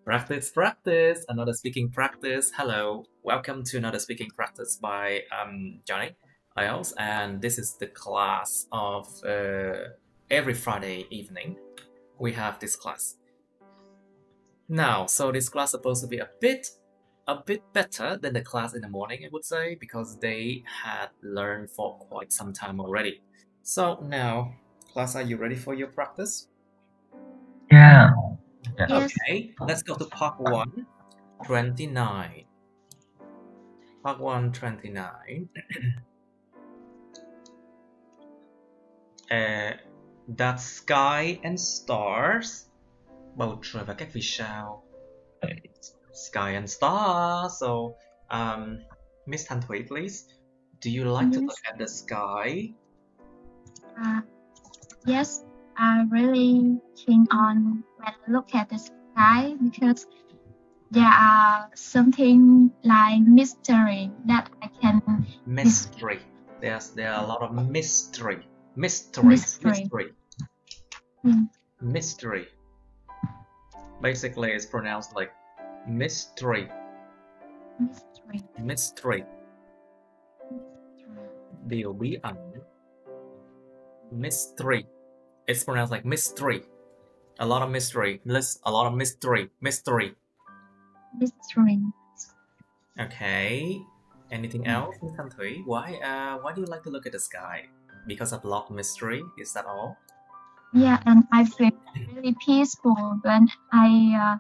Practice, practice, another speaking practice. Hello, welcome to another speaking practice by Johnny IELTS, and this is the class of every Friday evening. We have this class. Now, so this class is supposed to be a bit better than the class in the morning, I would say, because they had learned for quite some time already. So now, class, are you ready for your practice? Yeah. Yes. Okay, let's go to part 1, 29. Part 1, 29. That sky and stars. Bầu trời và các vì sao. Sky and stars. So, Miss Thanh Thủy, please. Do you like to look at the sky? Yes, I really keen on when I look at the sky because there are something like mystery that I can. Mystery. There are a lot of mystery. Mystery. Basically, it's pronounced like mystery. Điều bí ẩn. Mystery. It's pronounced like mystery. A lot of mystery. A lot of mystery. Mystery. Okay. Anything else, Miss Thanh Thủy? Why do you like to look at the sky? Because of a lot of mystery? Is that all? Yeah, and I feel really peaceful when I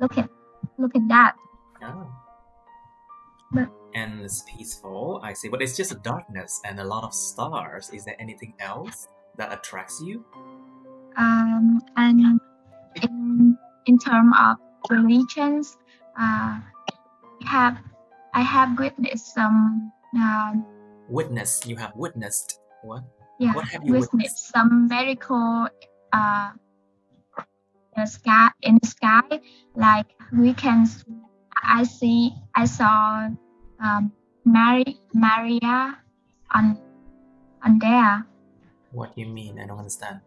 look at that. Oh. And it's peaceful, I see. But it's just a darkness and a lot of stars. Is there anything else that attracts you? And in terms of religions, I have witnessed some. You have witnessed what? Yeah, what have you witnessed? Some miracle in the sky. Like we can, I saw Maria on there. What do you mean? I don't understand.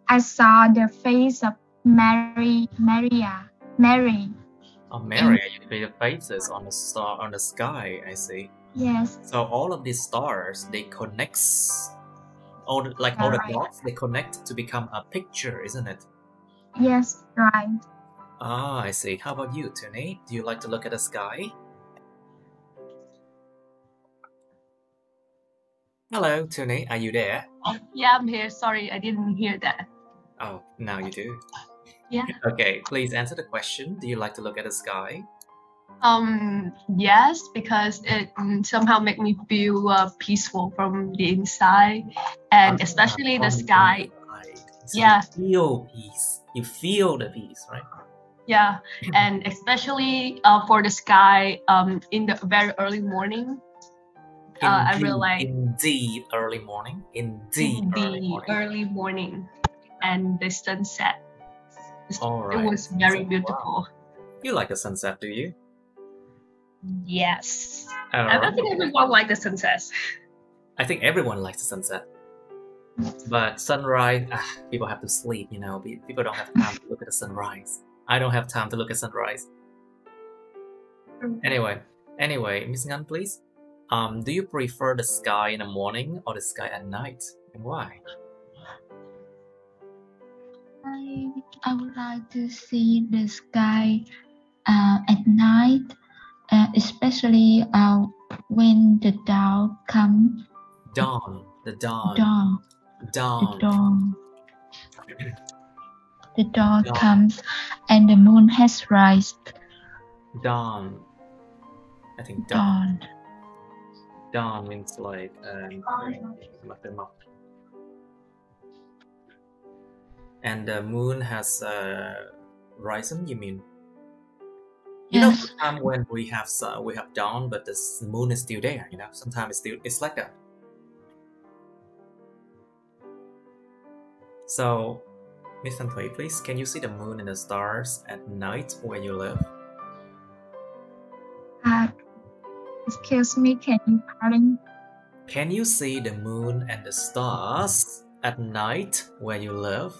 I saw the face of Mary. Oh, Mary, you see the faces on the star on the sky. I see. Yes. So all of these stars, they connect. All the dots, they connect to become a picture, isn't it? Yes, right. Ah, I see. How about you, Tony? Do you like to look at the sky? Hello, Tony. Are you there? Yeah, I'm here. Sorry, I didn't hear that. Oh, now you do. Yeah. Okay, please answer the question. Do you like to look at the sky? Yes, because it somehow make me feel peaceful from the inside, and especially the sky. So yeah. You feel peace. You feel the peace, right? Yeah, and especially for the sky in the very early morning. I really like indeed early morning. Early morning, and the sunset. All right. It was very beautiful. You like the sunset, do you? Yes. I think everyone likes the sunset. I think everyone likes the sunset. But sunrise, people have to sleep, you know. People don't have time to look at the sunrise. I don't have time to look at sunrise. Anyway, Miss Ngan, please. Do you prefer the sky in the morning or the sky at night, and why? I would like to see the sky at night, especially when the dawn comes. Dawn. The dawn comes and the moon has risen. Dawn. I think dawn. Dawn means like and the moon has risen, you mean? You know, sometimes when we have dawn, but the moon is still there, you know. Sometimes it's like that. So, Miss Thanh Thủy, please, can you see the moon and the stars at night where you live? Excuse me, can you pardon? Can you see the moon and the stars at night where you live?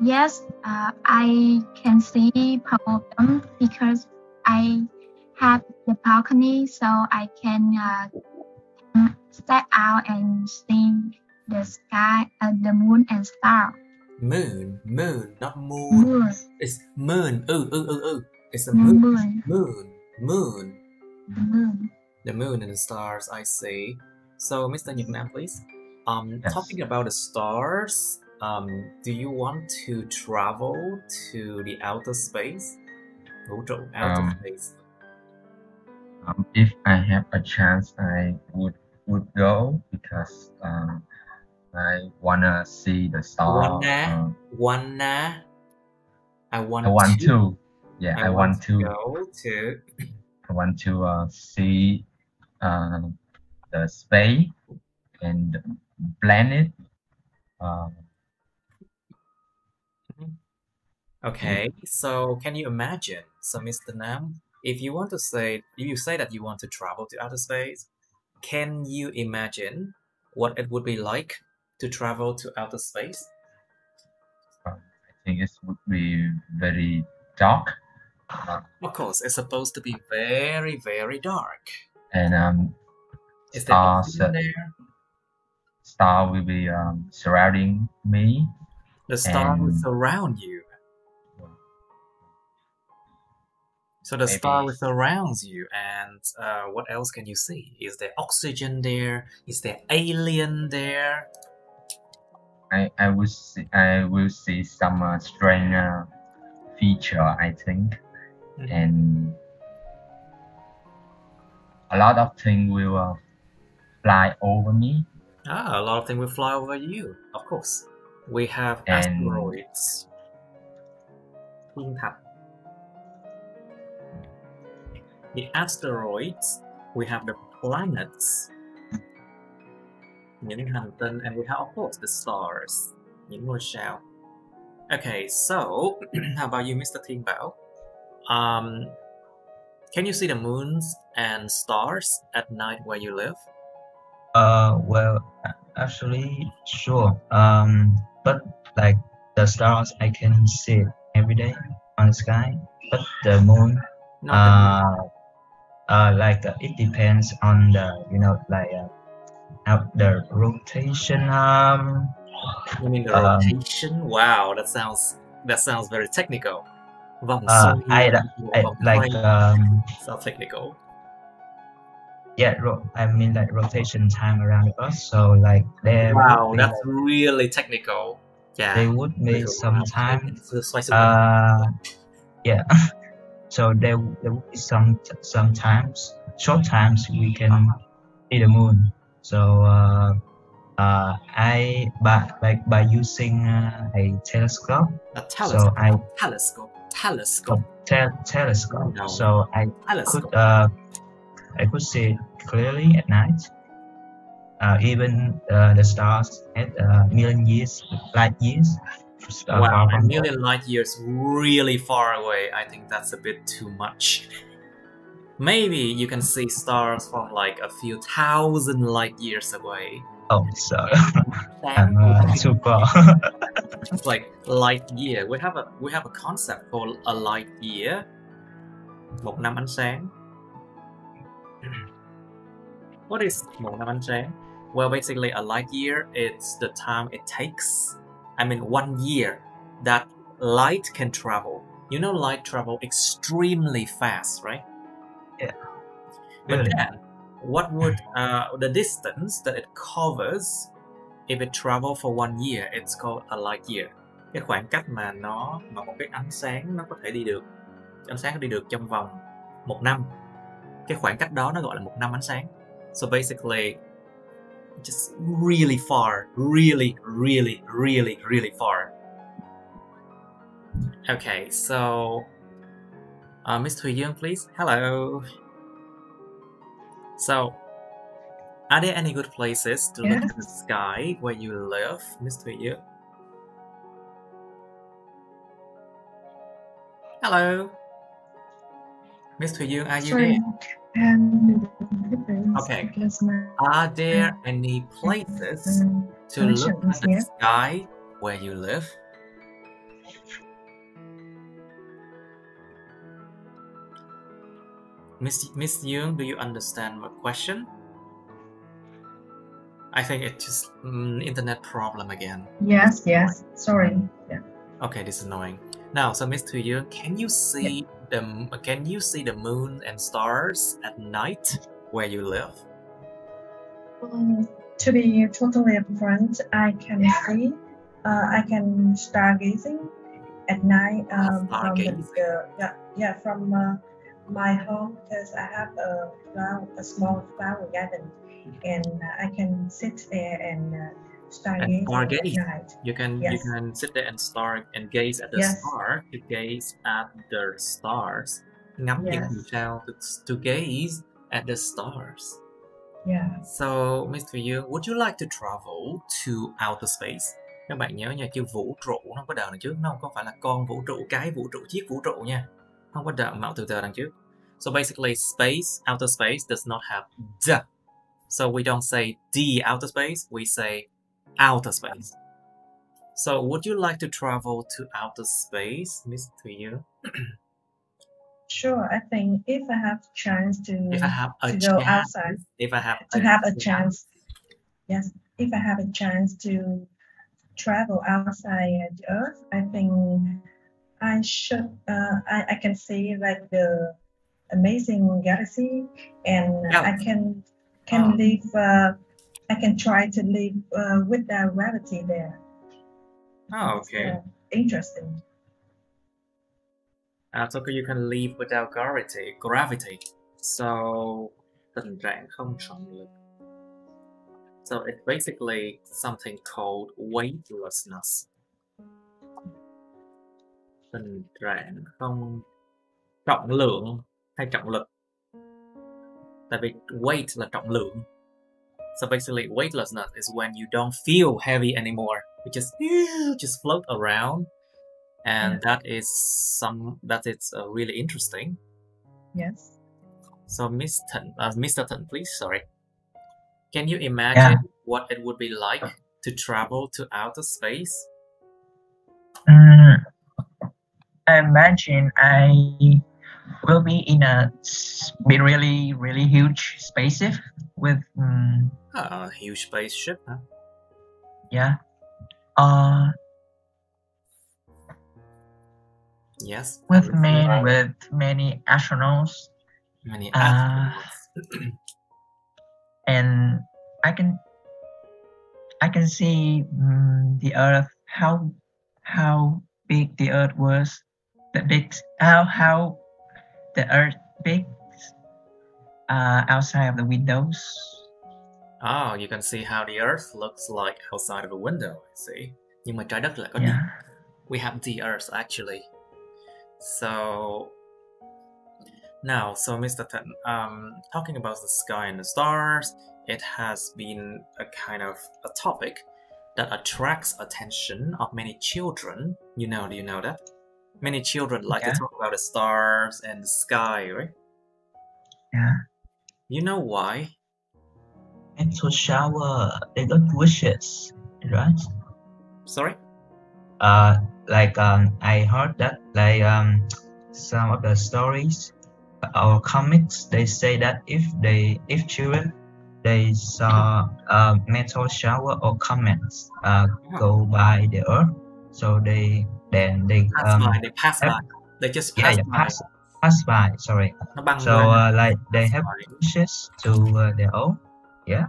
Yes, I can see problem because I have the balcony, so I can step out and see the sky, the moon and star. Moon, not moon. Moon. It's moon. It's a Moon. Moon. The moon. The moon and the stars, I see. So, Mr. Nhật Nam, please. Yes. Talking about the stars, do you want to travel to the outer space? Vũ trụ, outer space. If I have a chance, I would go because I wanna see the star. I want to. Yeah, I want to go to. I want to see the space and the planet. Okay, so can you imagine? So, Mr. Nam, if you say that you want to travel to outer space, can you imagine what it would be like to travel to outer space? I think it would be very dark. Of course, it's supposed to be very, very dark. And is there oxygen there? Star will be surrounding me. The star will surround you. So the star surrounds you, and what else can you see? Is there oxygen there? Is there alien there? I will see some strange feature, I think, and a lot of things will fly over me. A lot of things will fly over you. Of course, we have asteroids. The asteroids, we have the planets, những hành tinh, and we have, of course, the stars, những ngôi sao. Okay, so how about you, Mr. Thiên Bảo? Can you see the moons and stars at night where you live? Well, actually, sure. But like the stars, I can see it every day on the sky. But the moon, it depends on the the rotation. You mean the rotation? Wow, that sounds very technical. Sounds technical. Yeah, I mean like rotation time around the Earth. So like there. Wow, that's really technical. Yeah. There would be some time. Yeah. So there would be some times, short times we can see the moon. So by using a telescope. Telescope. No. So I could see it clearly at night. Even the stars at light years. Wow, a million light years really far away. I think that's a bit too much. Maybe you can see stars from like a few thousand light years away. Oh, so I'm too far. It's like light year. We have a concept called a light year. Một năm ánh sáng. What is một năm ánh sáng? Well, basically, a light year is the time it takes. 1 year that light can travel. You know, light travel extremely fast, right? Yeah. But then, what would the distance that it covers if it travel for 1 year? It's called a light year. Cái khoảng cách mà một cái ánh sáng nó có thể đi được, ánh sáng đi được trong vòng 1 năm. Cái khoảng cách đó nó gọi là 1 năm ánh sáng. So basically, just really far, really far. Okay, so Ms. Thùy Dương, please. Hello. So, are there any good places to look at the sky where you live, Ms. Thùy Dương? Hello, Ms. Thùy Dương, are you there? Okay. Are there any places to look at the sky where you live? Miss Young, do you understand my question? I think it's just internet problem again. Yes. Sorry. Yeah. Okay, this is annoying. Now, so Miss Tu Young, can you see the moon and stars at night where you live? To be totally upfront, I can see. I can stargazing at night from from my home, because I have a small flower garden, and I can sit there and stargaze at night. You can sit there and gaze at the star. To gaze at the stars. Ngắm những vì sao to gaze at the stars. Yeah. So, Mr. Yu, would you like to travel to outer space? Các bạn nhớ nha, chữ vũ trụ nó không có đợi đằng trước, nó không có phải là con vũ trụ, cái vũ trụ, chiếc vũ trụ nha. Không có đợi mạo từ từ đằng trước. So basically, space, outer space does not have the. So we don't say the outer space, we say outer space. So would you like to travel to outer space, Mr. Yu? Sure, I think if I have chance to go outside, if I have a chance to travel outside the Earth, I think I should. I can see like the amazing galaxy, and I can live. I can try to live without gravity there. Oh, okay. Interesting. So you can live without gravity. So tình trạng không trọng lực. So it's basically something called weightlessness. Tình trạng không trọng lượng hay trọng lực. Tại vì weight là trọng lượng. So basically weightlessness is when you don't feel heavy anymore. You just float around. And that is really interesting. Yes. So Mr. Tan, please, sorry. Can you imagine what it would be like to travel to outer space? I imagine I will be in a really, really huge spaceship with a huge spaceship, huh? Yeah. Yes. With many astronauts. Many astronauts. And I can see the Earth, how big the Earth was, how the Earth big outside of the windows. Oh, you can see how the Earth looks like outside of a window. I see. Nhưng mà trái đất lại có we have the Earth actually. So now, Mr. Tan, talking about the sky and the stars, it has been a kind of a topic that attracts attention of many children. Do you know that? Many children like to talk about the stars and the sky, right? Yeah. You know why? Meteor shower, they got wishes, right? Sorry? I heard that some of the stories or comics, they say that if children they saw a meteor shower or comets go by the Earth, so they pass by. They just pass by. Sorry. So they have wishes to their own. Yeah.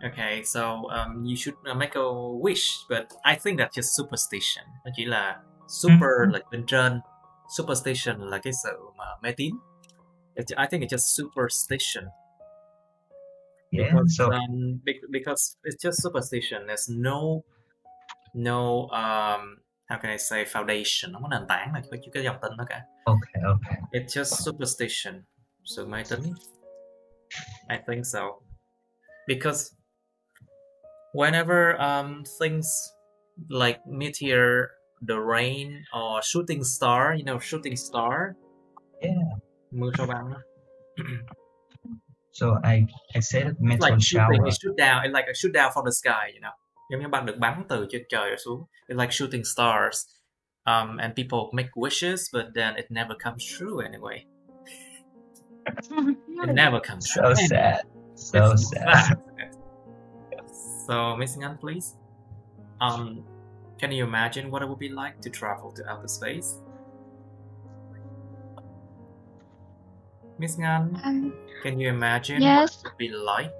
Okay, so you should make a wish, but I think that's just superstition. Nó chỉ là super là bên trên, superstition là cái sự mà mê tín. I think it's just superstition. Yeah. Because it's just superstition. There's no how can I say foundation. Không có nền tảng là chỉ cái dòng tin đó cả. Okay. It's just superstition. Sự mê tín. I think so. Because whenever things like meteor, the rain, or shooting star, shooting star. Yeah. Mưa sao băng. So I said It's meteor like shooting, shower. it shoot down, it's like a shoot down from the sky, you know. Giống như bạn được bắn từ trên trời rồi xuống. It's like shooting stars. And people make wishes, but then it never comes true anyway. It never comes So true. sad. So It's sad. fact. So, Miss Ngan, please. Can you imagine what it would be like to travel to outer space? Miss Ngan, can you imagine what it would be like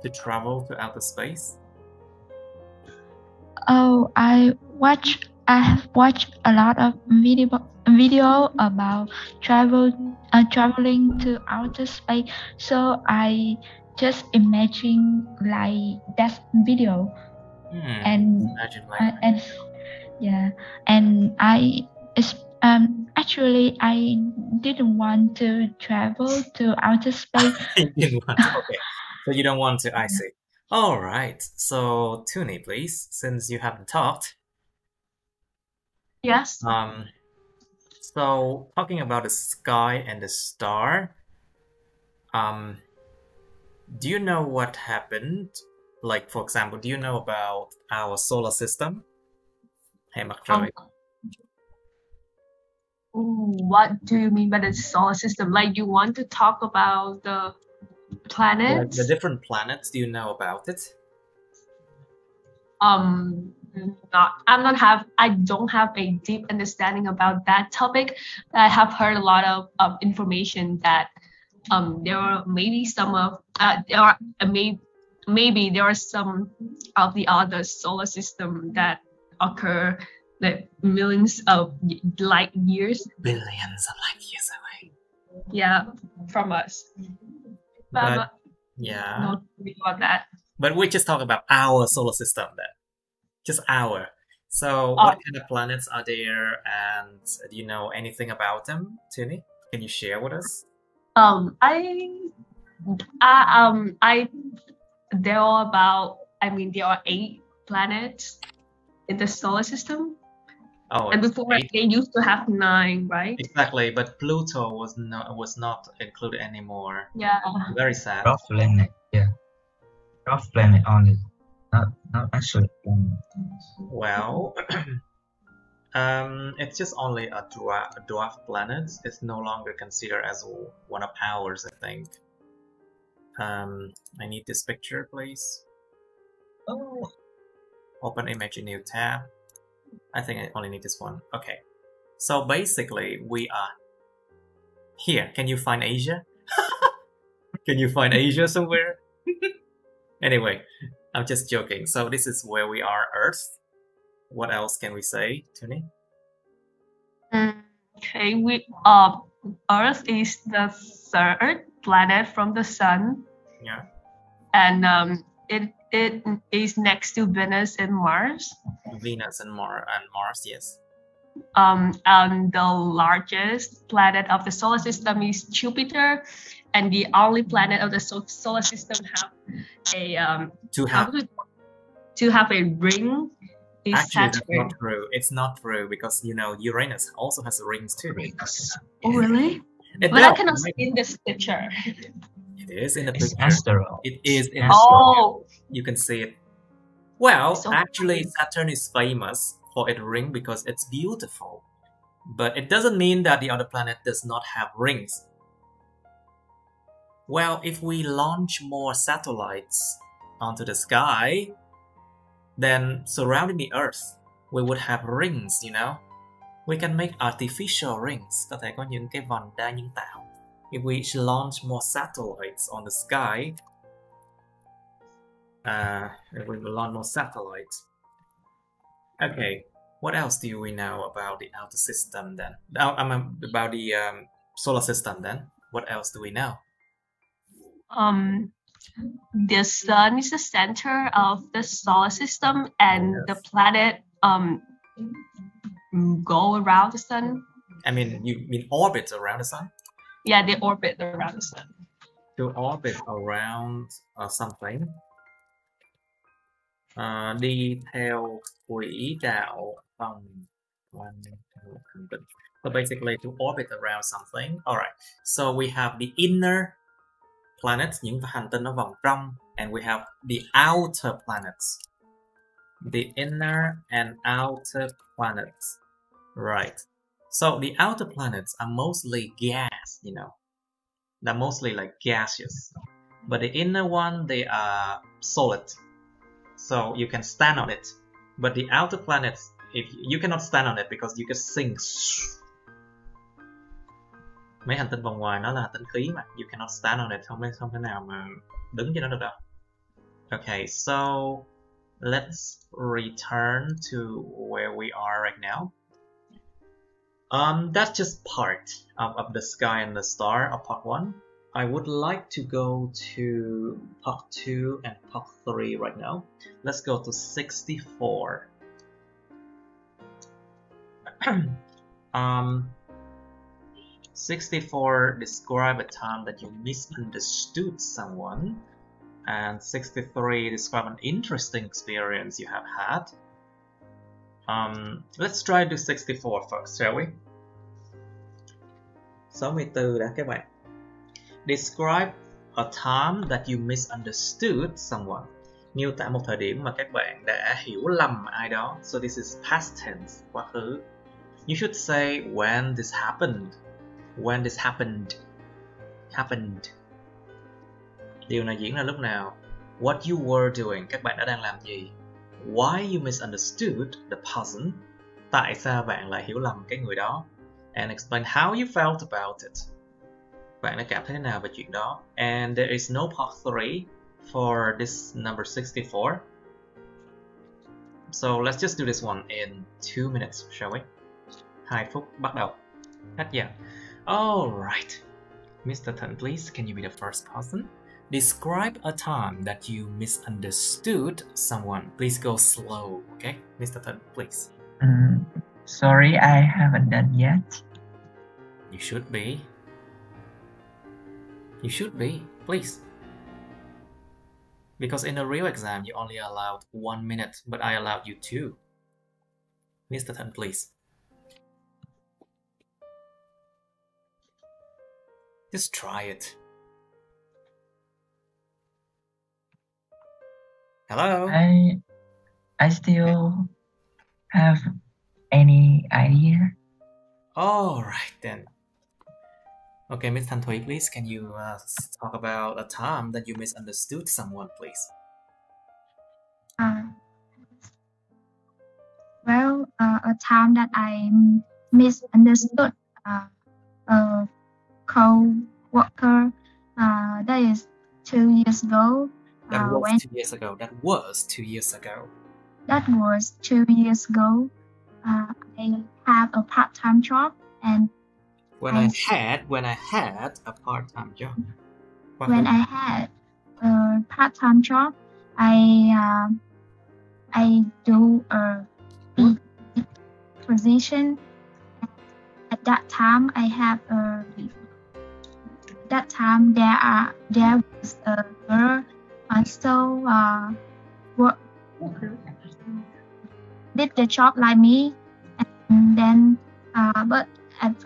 to travel to outer space? Oh, I have watched a lot of video about traveling to outer space. So I just imagine like that video, and actually I didn't want to travel to outer space. You didn't want to, okay. So you don't want to, I see. All right. So Tuni, please, since you haven't talked. Yes. So talking about the sky and the star, do you know what happened? Like, for example, do you know about our solar system? Hey, mặt trời. What do you mean by the solar system? Like, you want to talk about the planets? Like the different planets, do you know about it? I don't have a deep understanding about that topic. I have heard a lot of information that there are maybe some of maybe there are some of the other solar system that occur like millions of light years. Billions of light years away. Yeah, from us. But yeah. Not about that. But we just talk about our solar system then. Just our. So what kind of planets are there, and do you know anything about them, Tuni? Can you share with us? There are 8 planets in the solar system. Oh, and before 8. They used to have 9, right? Exactly, but Pluto was not included anymore. Yeah. Very sad. Rough planet, yeah. Rough planet only. Not actually planet. Well, it's just only a dwarf planet. It's no longer considered as one of ours, I think. I need this picture, please. Oh. Open image in new tab. I think I only need this one. Okay. So basically, we are here. Can you find Asia? Can you find Asia somewhere? Anyway, I'm just joking. So this is where we are, Earth. What else can we say, Tuni? Okay, Earth is the 3rd planet from the sun. Yeah. And it is next to Venus and Mars. Venus and Mars, yes. And the largest planet of the solar system is Jupiter, and the only planet of the solar system to have a ring is Actually, Saturn. that's not true. It's not true because Uranus also has rings too. Oh, really? But I cannot see in this picture. It is in the It's picture. asteroid. It is in the picture. You can see it. Well, actually, Saturn is famous for its ring because it's beautiful. But it doesn't mean that the other planet does not have rings. Well, if we launch more satellites onto the sky, then surrounding the Earth, we would have rings, We can make artificial rings. Có thể có những cái vòng đa nhân tạo. If we launch more satellites on the sky, if we launch more satellites. Okay, what else do we know about the outer system then? About the solar system then? What else do we know? The sun is the center of the solar system, and the planet go around the sun. I mean, you mean orbit around the sun? Yeah, they orbit around the sun. To orbit around something. Đi theo quỹ đạo vòng quanh. So basically to orbit around something. Alright, so we have the inner planets, những hành tinh nó vòng trong, and we have the outer planets, the inner and outer planets, right? So the outer planets are mostly gas, you know, they're mostly like gaseous, but the inner one, they are solid, so you can stand on it. But the outer planets, if you cannot stand on it because you can sink. Mấy hành tinh vòng ngoài nó là hành tinh khí mà, you cannot stand on it, không thể nào mà đứng trên nó được đâu. Okay, so let's return to where we are right now. That's just part of the sky and the star of part 1. I would like to go to part 2 and part 3 right now. Let's go to 64. 64, describe a time that you misunderstood someone. And 63, describe an interesting experience you have had. Let's try to do 64 first, shall we? 64 đã các bạn. Describe a time that you misunderstood someone. Miêu tả một thời điểm mà các bạn đã hiểu lầm ai đó. So this is past tense, quá khứ. You should say when this happened. When this happened. Điều này diễn ra lúc nào? What you were doing. Các bạn đã đang làm gì? Why you misunderstood the person. Tại sao bạn lại hiểu lầm cái người đó? And explain how you felt about it. Bạn đã cảm thấy thế nào về chuyện đó? And there is no part 3 for this number 64. So let's just do this one in 2 minutes, shall we? 2 phút bắt đầu. Hết giờ. Alright. Mr. Thận, please, can you be the first person? Describe a time that you misunderstood someone. Please go slow, okay? Mr. Thận, please. Sorry, I haven't done yet. You should be. You should be, please. Because in a real exam, you only allowed 1 minute, but I allowed you 2. Mr. Thận, please. Just try it. Hello? I still have any idea. Alright then. Okay, Ms. Thanh Thủy, please, can you talk about a time that you misunderstood someone, please? Well, a time that I misunderstood a co-worker, that is 2 years ago. That was 2 years ago. That was 2 years ago. That was 2 years ago. I have a part-time job, and when I had a part-time job. When I had a part-time job, I do a position. At that time, there was a girl also did the job like me, and then but at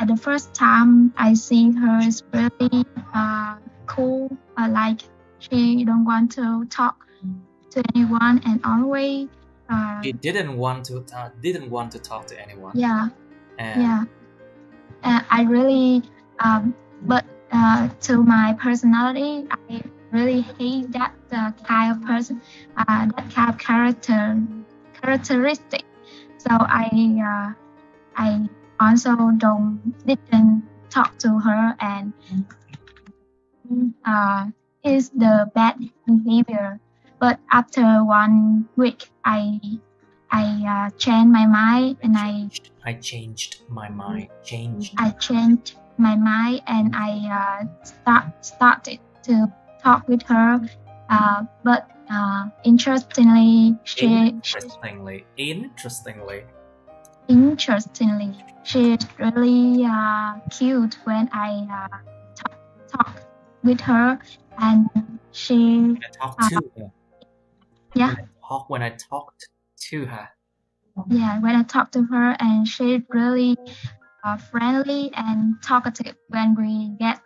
the first time I see her is really cool, like she don't want to talk to anyone, and always she didn't want to talk to anyone. Yeah. And yeah. I really but to my personality, I really hate that kind of person, that kind of characteristic. So I also didn't talk to her, and is the bad behavior. But after 1 week, I changed my mind, and I changed my mind, and I started to talk with her. But interestingly, she's really cute when I talk with her, and she when I talked to her. Yeah, when I talked to her, and she's really friendly and talkative when we get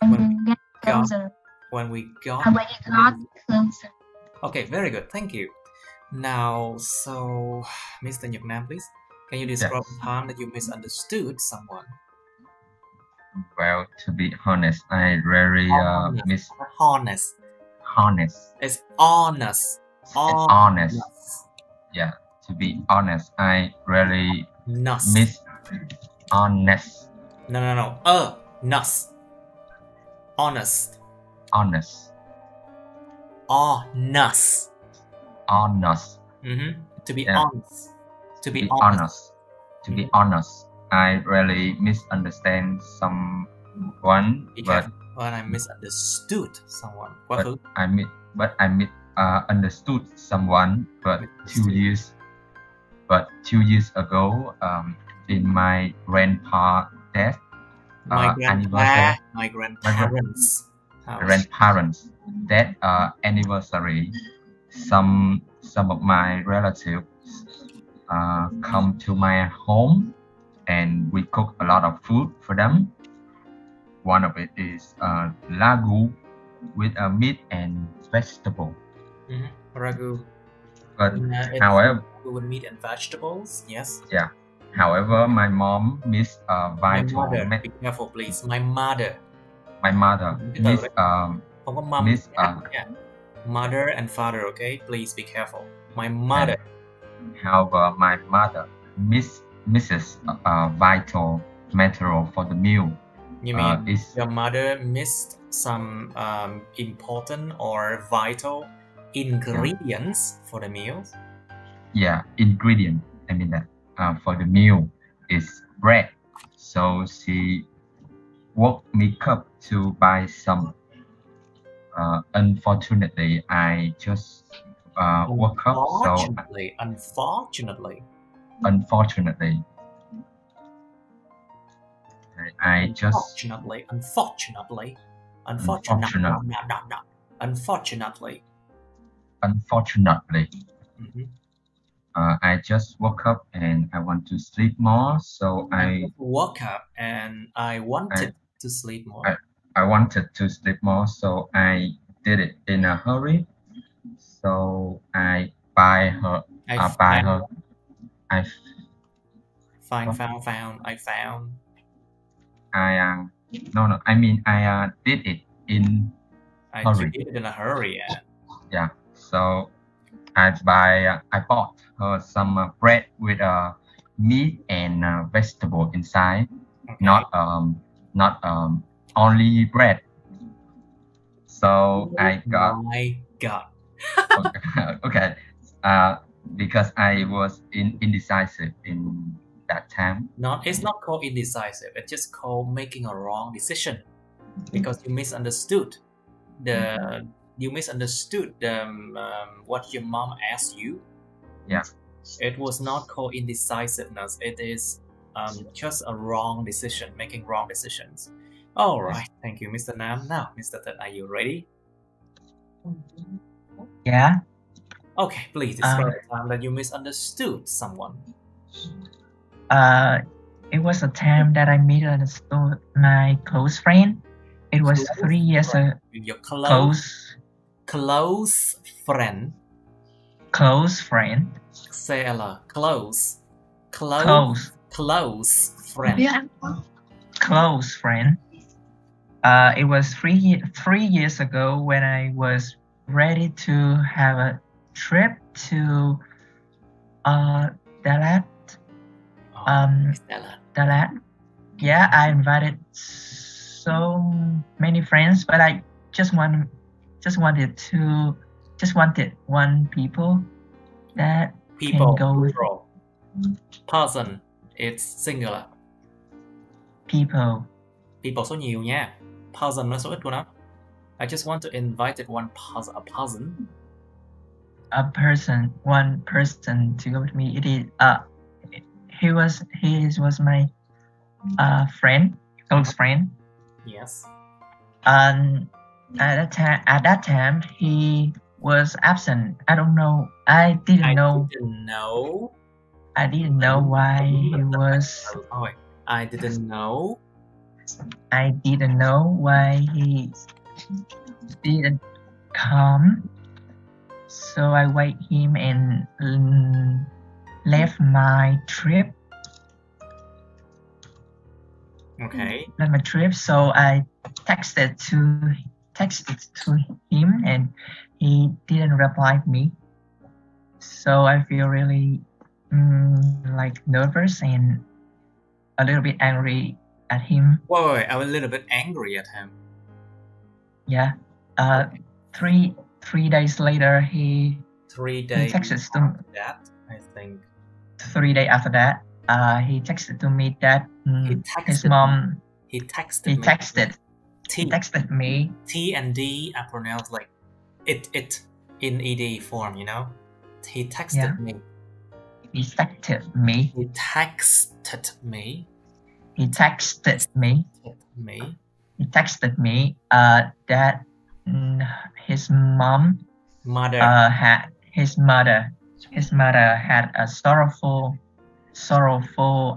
When we get closer. When we got closer. Okay, very good. Thank you. Now, so Mr. Nhật Nam, please. Can you describe the time that you misunderstood someone? Well, to be honest, I really miss honest. It's honest. Honest. Yeah, to be honest, I really miss honest. No. Nus. Honest. Honest. Honest. Honest. To be honest. To be honest. To be honest, I really misunderstand someone. But when I misunderstood someone. Understood someone. But 2 years. But 2 years ago, in my grandpa death, anniversary. My grandparents. Grandparents death anniversary. Some of my relatives come to my home, and we cook a lot of food for them. One of it is ragu with meat and vegetable. Ragu. But however, with meat and vegetables, yes. Yeah. However, my mom missed vital. My mother, be careful, please. My mother missed mother and father. Okay, please be careful. My mother. However, my mother misses vital material for the meal. You mean your mother missed some important or vital ingredients for the meals? Yeah, ingredient. I mean that for the meal is bread. So she woke me up to buy some. Unfortunately, I just woke up. Unfortunately, I just. Unfortunately. I just woke up and I want to sleep more, so I woke up and I wanted to sleep more. I wanted to sleep more, so I did it in a hurry. So I buy her. I did it in hurry. Did it in a hurry, yeah. Yeah. So I bought her some bread with meat and vegetable inside. Okay. Not only bread. So I got. My God. Okay. Because I was indecisive in that time. It's not called indecisive. It's just called making a wrong decision, because you misunderstood what your mom asked you. Yeah. It was not called indecisiveness. It is just a wrong decision, making wrong decisions. All right. Thank you, Mr. Nam. Now, Mr. Ted, are you ready? Yeah. Okay, please describe the time that you misunderstood someone. It was a time that I misunderstood my close friend. It was 3 years ago. Your close friend. Close friend. Say aloud. Close friend. Close friend. It was 3 years ago when I was ready to have a trip to Dalat. Dalat. Yeah, I invited so many friends, but I just wanted one people that can go with person. It's singular. People số nhiều nha. Person là số ít của nó. I just want to invite one person. One person to go with me. It is he was my friend, close friend. Yes. And at that time he was absent. I don't know. I didn't know why he was. I didn't know I didn't know why he didn't come. So I wait him and left my trip. Okay. Left my trip. So I texted to him and he didn't reply me. So I feel really like nervous and a little bit angry at him. Wait, I'm a little bit angry at him. Yeah. Three days later, he 3 days texted to after that, I think. 3 days after that, he texted to me that his texted mom. He texted He me. texted me. T and D are pronounced like it in ed form, you know. He texted me. He texted me. He texted me. He texted me. Me. He texted me that his mother had a sorrowful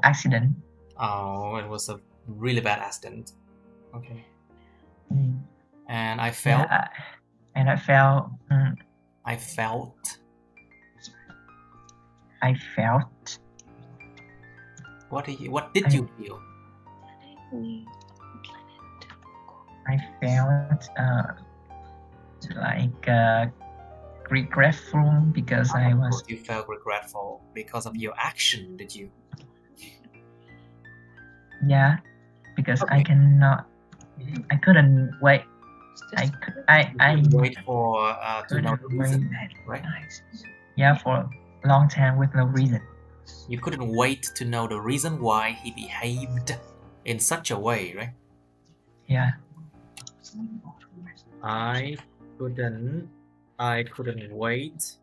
accident. Oh, it was a really bad accident. Okay. And I felt. Yeah, and I felt. I felt. What did you feel? I felt like regretful because I was. You felt regretful because of your action, did you? Yeah, because Okay. I couldn't wait. I wait for to know the reason, right? Yeah, for a long time with no reason. You couldn't wait to know the reason why he behaved in such a way, right? Yeah. I couldn't wait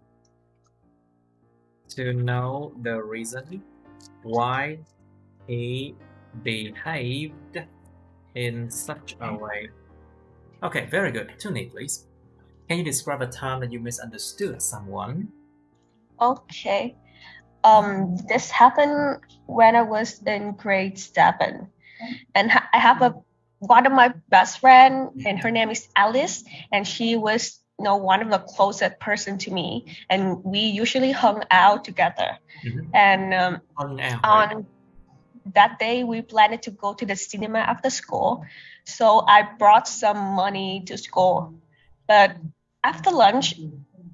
to know the reason why he behaved in such a way. Okay, very good. Tuni, please. Can you describe a time that you misunderstood someone? Okay. This happened when I was in grade 7, and I have one of my best friend, and her name is Alice, and she was one of the closest person to me, and we usually hung out together. And on that day, we planned to go to the cinema after school, so I brought some money to school, but after lunch,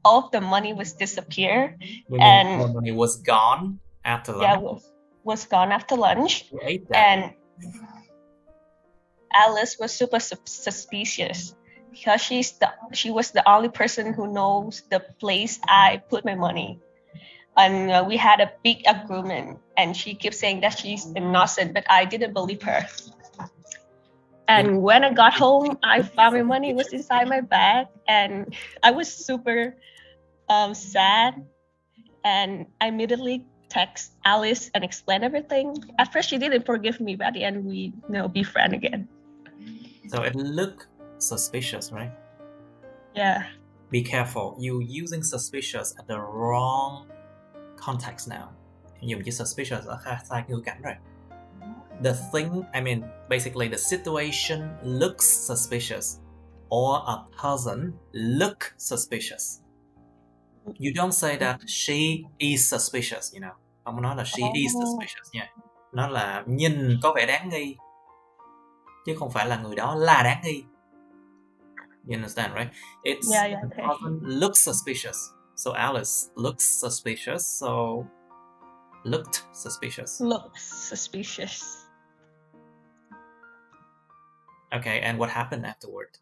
all of the money was disappeared, and the money was gone after lunch. Yeah, was gone after lunch. You ate that. And Alice was super suspicious because she was the only person who knows the place I put my money. And we had a big agreement, and she kept saying that she's innocent, but I didn't believe her. And when I got home, I found my money was inside my bag, and I was super sad. And I immediately text Alice and explain everything. At first, she didn't forgive me, but at the end, we be friends again. So it looked suspicious, right? Yeah. Be careful. You're using suspicious at the wrong context now. Dùng chữ suspicious ở sai ngữ cảnh rồi. The thing, basically the situation looks suspicious, or a person look suspicious. You don't say that she is suspicious, Không nói là she is suspicious nha. Nó là nhìn có vẻ đáng nghi, chứ không phải là người đó là đáng nghi. You understand, right? It's okay. The person looks suspicious. So Alice looks suspicious. So looked suspicious. Looks suspicious. Okay, and what happened afterward?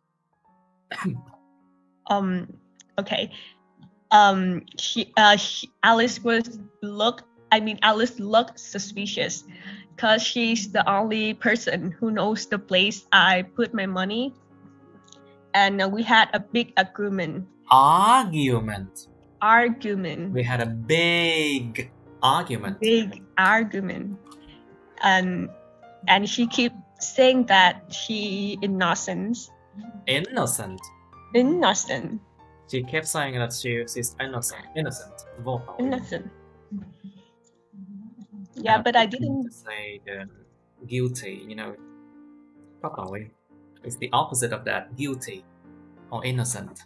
Okay. Alice looked suspicious because she's the only person who knows the place I put my money, and we had a big agreement. Argument. We had a big argument. And she keep saying that she innocent. She kept saying that she's innocent. Innocent. Yeah, but I didn't say the guilty. Có tội. It's the opposite of that, guilty or innocent.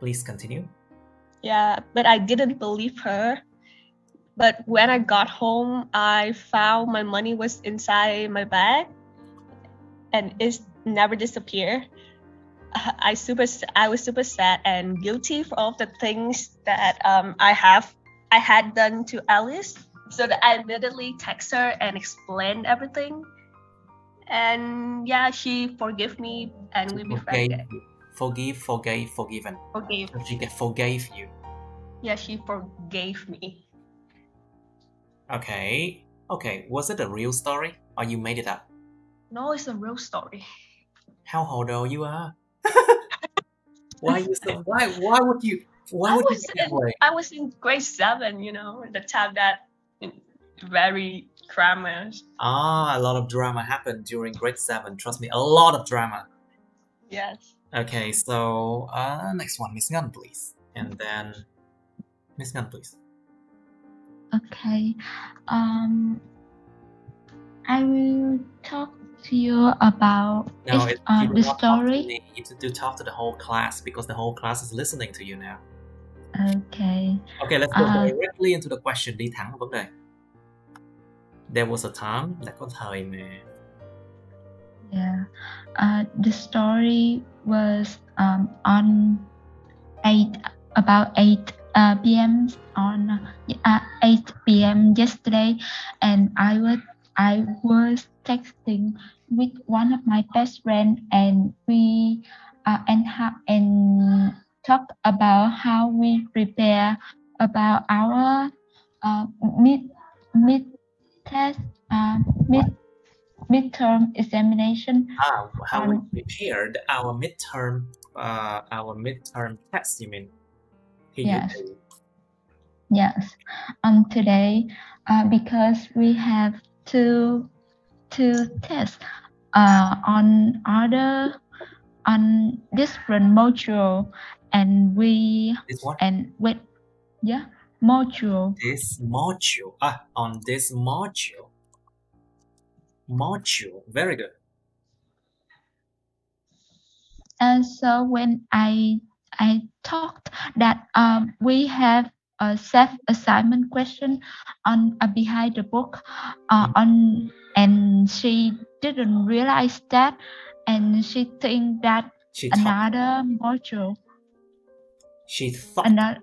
Please continue. Yeah, but I didn't believe her. But when I got home, I found my money was inside my bag and it never disappeared. I was super sad and guilty for all the things that I had done to Alice. So that I immediately text her and explained everything. And yeah, she forgave me and we befriended. Forgiven. Forgave. So she forgave you. Yeah, she forgave me. Okay. Was it a real story or you made it up? No, it's a real story. How old you are? Why would you think that way? I was in grade 7, the time that very drama. A lot of drama happened during grade 7. Trust me, a lot of drama. Yes. Okay, so next one, Miss Ngan, please. And then Miss Ngan, please. Okay. I will talk to you about the story. You need to talk to the whole class because the whole class is listening to you now. Okay. Okay, let's go directly into the question. Đi thẳng vào vấn đề. There was a time, đã có thời mà. Yeah. The story was on about 8 p.m. on 8 p.m. yesterday, and I was texting with one of my best friends, and we and talked about how we prepare about our midterm examination. How we prepared our midterm test, you mean? Yes. Yes. Today, because we have two tests on different module, and module. This module. On this module. Module. Very good. And so when I talked that we have a self-assignment question on behind the book and she didn't realize that, and she think that another module. She thought.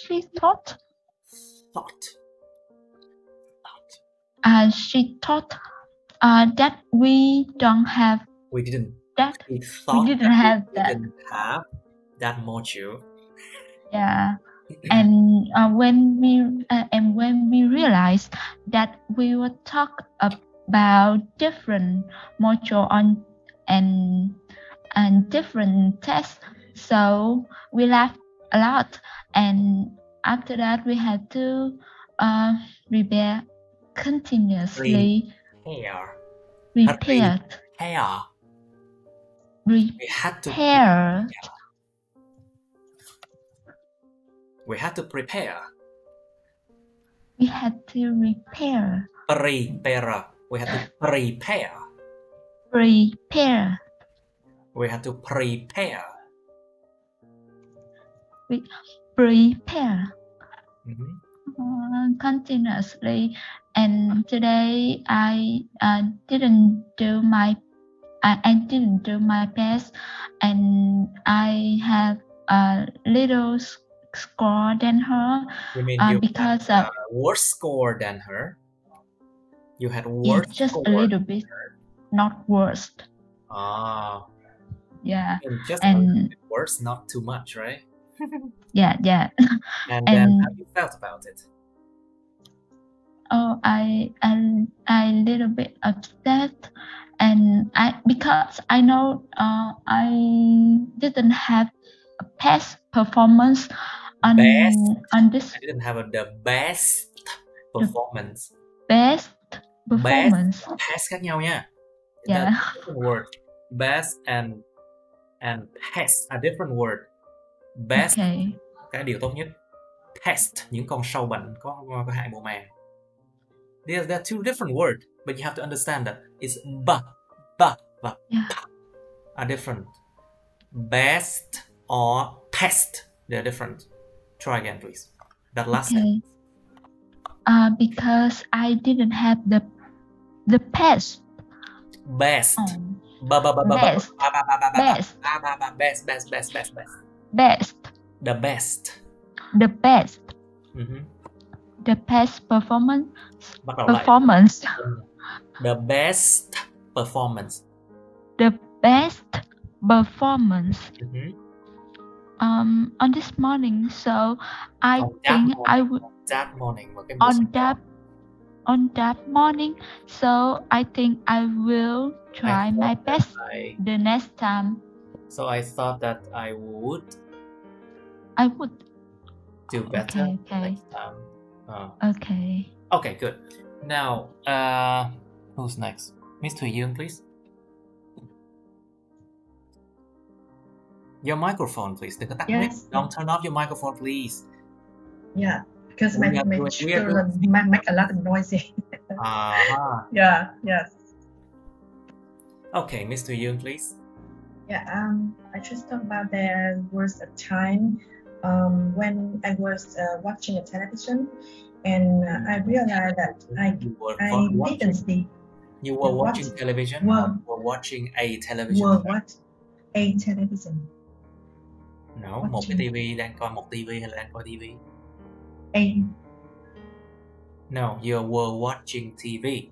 She thought. She thought that we don't have. We didn't. We didn't have that module. Yeah, and when we realized that we would talk about different module on and different tests, so we laughed a lot. And after that, we had to prepare continuously. Prepared. We had to prepare. We had to repair. We had to prepare. Prepare. We had to prepare. Prepare. We had to prepare. We prepare. Mm-hmm. Continuously. And today I didn't do my best, and I have a little score than her. You mean you because had a worse score than her? You had worse just score a little bit, not worst. Yeah. Just a little bit worse, not too much, right? Yeah. And then how you felt about it? Oh, I little bit upset, and because I know I didn't have a best performance on this. I didn't have the best performance. Best performance. Best khác nhau nha. Yeah. That's a different word. Best and best are different word. Best, cái điều tốt nhất. Pest, những con sâu bệnh có hại mùa màng. They're two different words, but you have to understand that it's Yeah. are different. Best or pest, they're different. Try again, please. That last Okay. Because I didn't have the pest. Best. Oh. Best. Best. Best. The The best. best. The best performance. Bắt đầu lại. Performance. The best performance. The best performance. Mhm. On this morning, so I On that think I morning. would That morning. Một cái buổi on sáng đó. that morning. So I think I will try my thought that best I- the next time. So I thought that I would I would. do better Okay. next time. Okay. Okay, good. Now, who's next? Miss Thùy Dương, please. Your microphone, please. Đừng có tắt mic. Yes. Don't turn off your microphone, please. Yeah, because We my are doing- children make a lot of noisy. Yeah, yes. Okay, Miss Thùy Dương, please. Yeah, I just thought about there was a time when I was watching a television and I realized that I You were didn't watching. see. You were What? watching television. Well- Or you were watching a television. What? A television. No, một cái watching. TV đang coi một TV hay là đang coi TV? A. No, you were watching TV.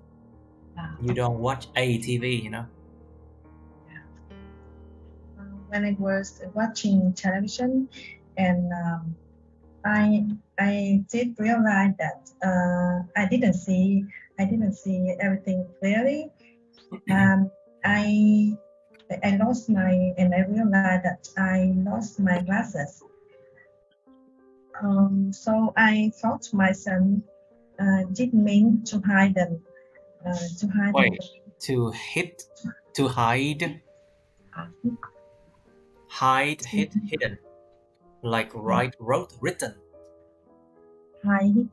You don't watch a TV, you know. When I was watching television, and I did realize that I didn't see everything clearly. I lost and I realized that I lost my glasses. So I thought my son didn't mean to hide them. Wait, to hide, hidden, like written, Hide,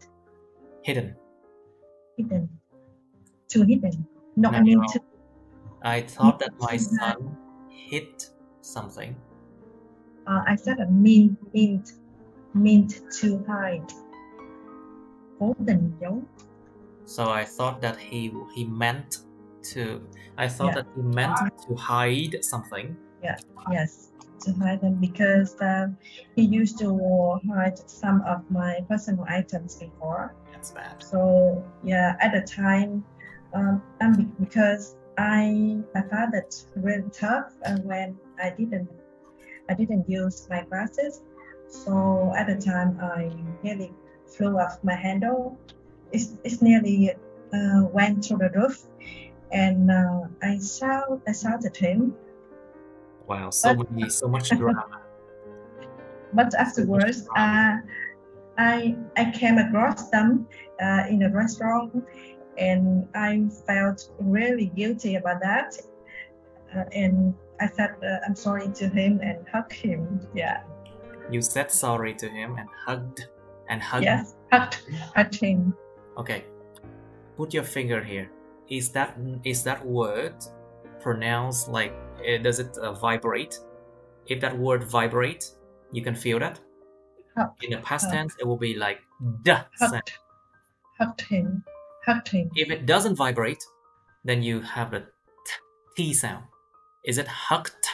hidden. hidden, to hidden. No, No, I mean no. to. I thought that my son hid something. I said a meant to hide. Cố tình giấu. So I thought that he meant to. I thought Yeah. that he meant to hide something. Yes, to hide them because he used to hide some of my personal items before. That's bad. So yeah, at the time, because I found it really tough when I didn't use my glasses. So at the time, I nearly flew off my handle. It's nearly went through the roof, and I shouted him. Wow, so much drama. But afterwards, I came across them in a restaurant, and I felt really guilty about that. And I said I'm sorry to him and hugged him. Yeah. You said sorry to him and hugged. Yes, hugged him. Okay, put your finger here. Is that word pronounced like? Does it vibrate? If that word vibrate, you can feel that. In the past tense, it will be like the sound. Hugged him. If it doesn't vibrate, then you have the T sound. Is it hugged?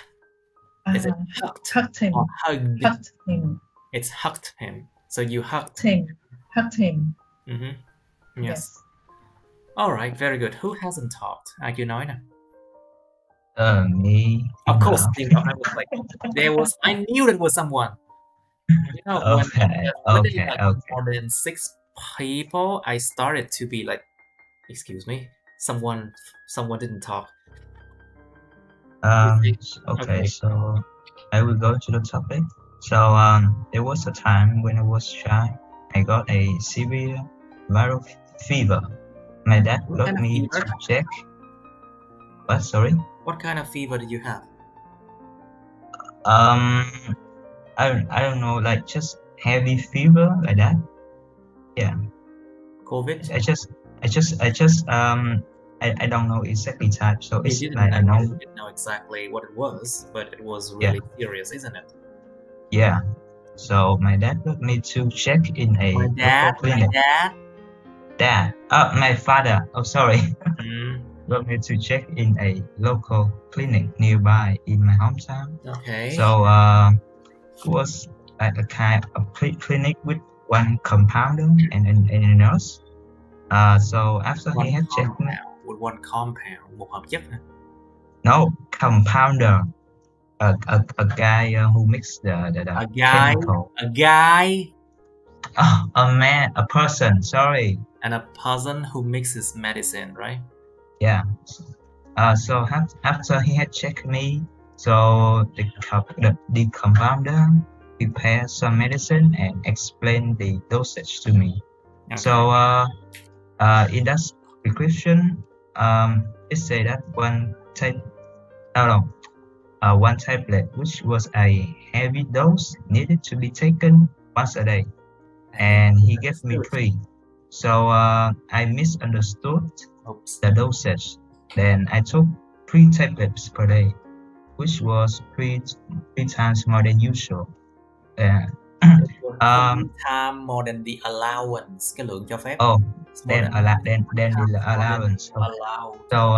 Is it hugged? Hugged him. Or hugged? Hugged him. It's hugged him. So you hugged. Hugged him. Mm-hmm. Yes. All right. Very good. Who hasn't talked? Ai chưa nói nè? Me. Of course. I was like, I knew there was someone. You know, when there are like more than 6 people, I started to be like, excuse me, someone didn't talk. Okay, so I will go to the topic. So there was a time when I was shy. I got a severe viral fever. My dad got me to check. What? Sorry? What kind of fever did you have? I don't know, like just heavy fever like that. Yeah. COVID? I don't know exactly type, so it's You like I know. didn't know exactly what it was, but it was really serious, isn't it? Yeah. So my dad took me to check in a local clinic. My father. Oh, sorry. Took me to check in a local clinic nearby in my hometown. Okay. So it was like a kind of clinic with one compounder and a nurse. So after he had checked me. With one compound, một hợp chất hả? No, compounder. A guy who mixed the chemical. A guy. Oh, a man, a person. Sorry. And a person who mixes medicine, right? Yeah. So after he had checked me, so the compounder prepared some medicine and explained the dosage to me. Okay. So in that prescription, it said that one tablet, which was a heavy dose, needed to be taken once a day, and he gave me 3. So I misunderstood the dosage. Then I took 3 tablets per day, which was three times more than usual. 3 times more than the allowance, cái lượng cho phép. Oh, then the allowance. So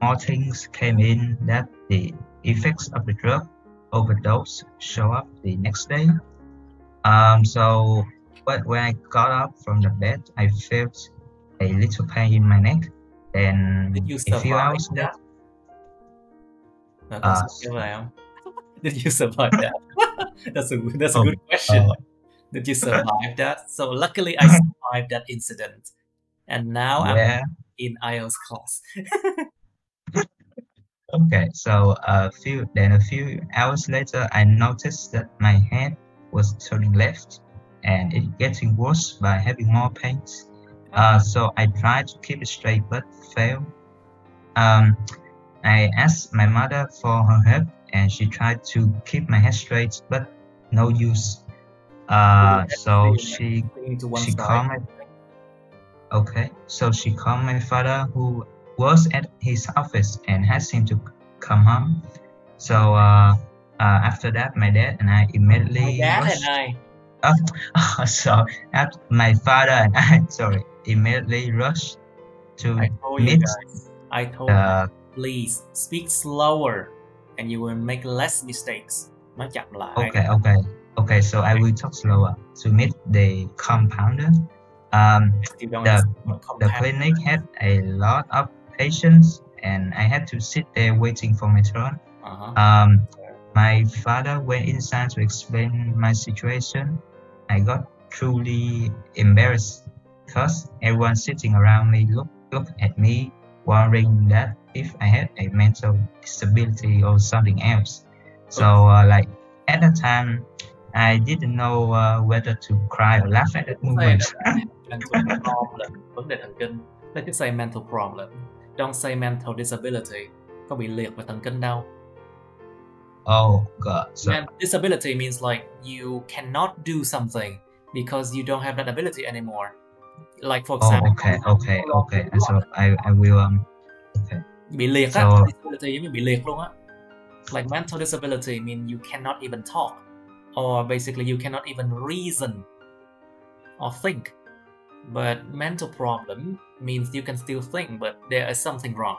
more things came in that the effects of the drug overdose show up the next day. So when I got up from the bed, I felt a little pain in my neck. Then a few hours later, did you survive that? That's a good question. Did you survive that? So luckily I survived that incident, and now I'm in IELTS class. Okay, so a few hours later, I noticed that my head was turning left, and it getting worse by having more pains. So I tried to keep it straight, but failed. I asked my mother for her help, and she tried to keep my head straight, but no use. So she called my father, who was at his office, and asked him to come home. So after that, my dad and I immediately my father and I immediately rushed to meet. I told you, please speak slower, and you will make less mistakes. Nói chậm lại. Okay. So I will talk slower. To meet the compounder. The clinic had a lot of patients, and I had to sit there waiting for my turn. My father went inside to explain my situation. I got truly embarrassed because everyone sitting around me looked at me, wondering that if I had a mental disability or something else. So at the time, I didn't know whether to cry or laugh at that moment. Mental problem, vấn đề thần kinh. Let's just say mental problem. Don't say mental disability. Có bị liệt về thần kinh đâu. Oh God. So disability means like you cannot do something because you don't have that ability anymore. Like for example. Okay. So I will okay. Bị liệt á, disability giống như bị liệt luôn á. Like mental disability means you cannot even talk, or basically you cannot even reason or think. But mental problem means you can still think, but there is something wrong.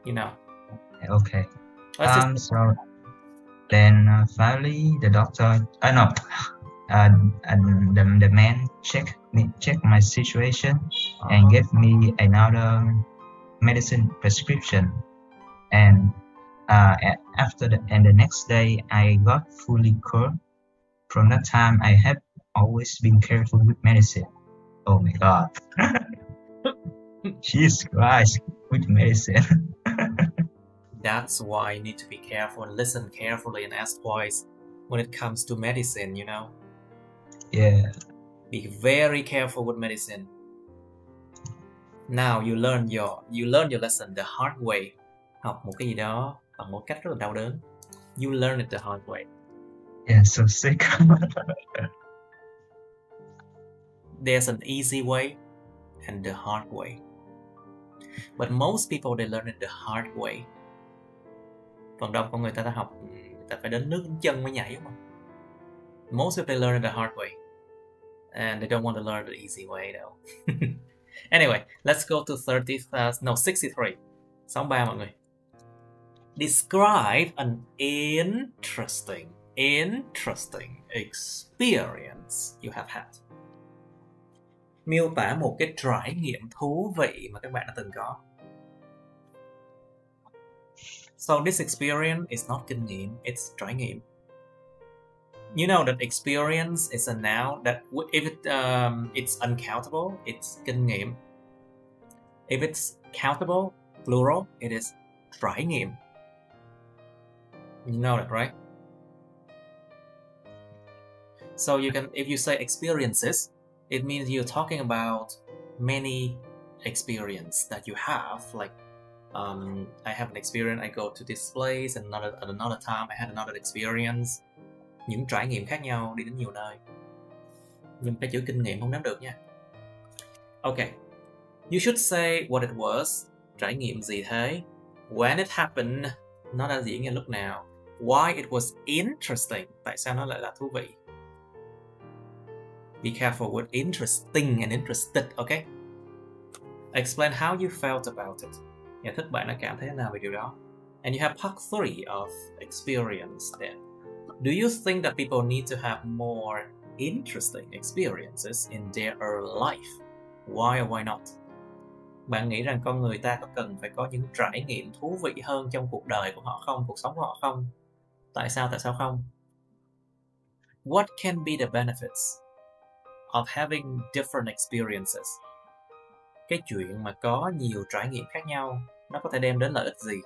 You know. Okay. So then finally the doctor, the man checked my situation and gave me another medicine prescription, and the next day I got fully cured. From that time, I have always been careful with medicine. Oh my God. Jesus Christ, with medicine. That's why you need to be careful and listen carefully and ask twice when it comes to medicine, you know? Yeah. Be very careful with medicine. Now you learn your lesson the hard way. Học một cái gì đó bằng một cách rất là đau đớn. You learn it the hard way. Yeah, so sick. There's an easy way and the hard way. But most people, they learn it the hard way. Phần đông con người ta học, người ta phải đến nước đến chân mới nhảy, đúng không? Most people, they learn it the hard way. And they don't want to learn the easy way though. Anyway, let's go to 63. 63 mọi người. Describe an interesting experience you have had. Miêu tả một cái trải nghiệm thú vị mà các bạn đã từng có. So this experience is not kinh nghiệm, it's trải nghiệm. You know that experience is a noun that if it's uncountable, it's kinh nghiệm. If it's countable, plural, it is trải nghiệm. You know that, right? So you can, if you say experiences, it means you're talking about many experiences that you have. Like, I have an experience, I go to this place, and another time I had another experience. Những trải nghiệm khác nhau, đi đến nhiều nơi. Nhưng cái chữ kinh nghiệm không nắm được nha. Okay. You should say what it was. Trải nghiệm gì thế? When it happened. Nó đã diễn ra lúc nào? Why it was interesting. Tại sao nó lại là thú vị? Be careful with interesting and interested, okay? Explain how you felt about it. Giải thích bạn đã cảm thấy thế nào về điều đó. And you have part 3 of experience there. Do you think that people need to have more interesting experiences in their life? Why or why not? Bạn nghĩ rằng con người ta có cần phải có những trải nghiệm thú vị hơn trong cuộc đời của họ không? Cuộc sống của họ không? Tại sao không? What can be the benefits of having different experiences? Cái chuyện mà có nhiều trải nghiệm khác nhau, nó có thể đem đến lợi ích gì?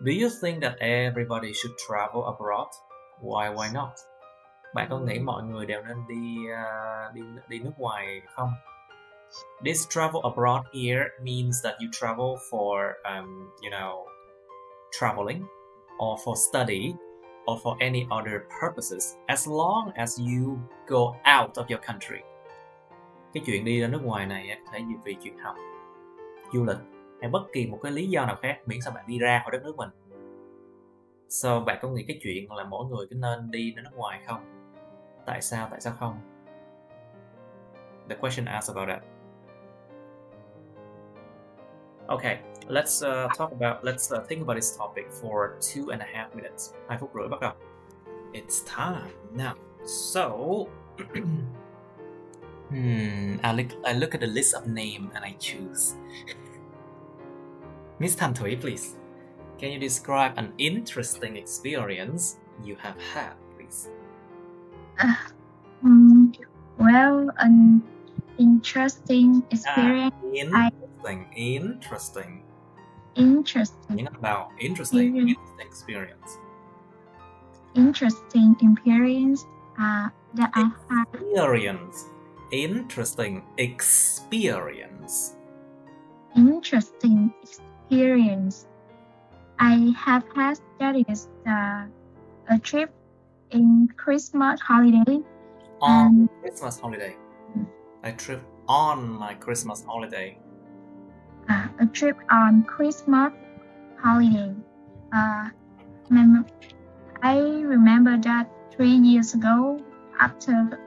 Do you think that everybody should travel abroad? Why not? Bạn có nghĩ mọi người đều nên đi nước ngoài không? This travel abroad here means that you travel for, traveling, or for study, or for any other purposes, as long as you go out of your country. Cái chuyện đi ra nước ngoài này có thể vì chuyện học, du lịch, hay bất kỳ một cái lý do nào khác, miễn sao bạn đi ra khỏi đất nước mình. So, bạn có nghĩ cái chuyện là mỗi người cứ nên đi ra nước ngoài không? Tại sao không? The question asks about that. Okay, let's think about this topic for 2.5 minutes. 2 phút rưỡi bắt đầu. It's time now. So, I look at the list of names and I choose. Miss Thanh Thủy, please. Can you describe an interesting experience you have had, please? Well, an interesting experience. Interesting. About interesting experience. Interesting experience that I had. Interesting experience. Interesting experience. I have had that is a trip in Christmas holiday. On Christmas holiday. A trip on my Christmas holiday. A trip on Christmas holiday. I remember that 3 years ago, after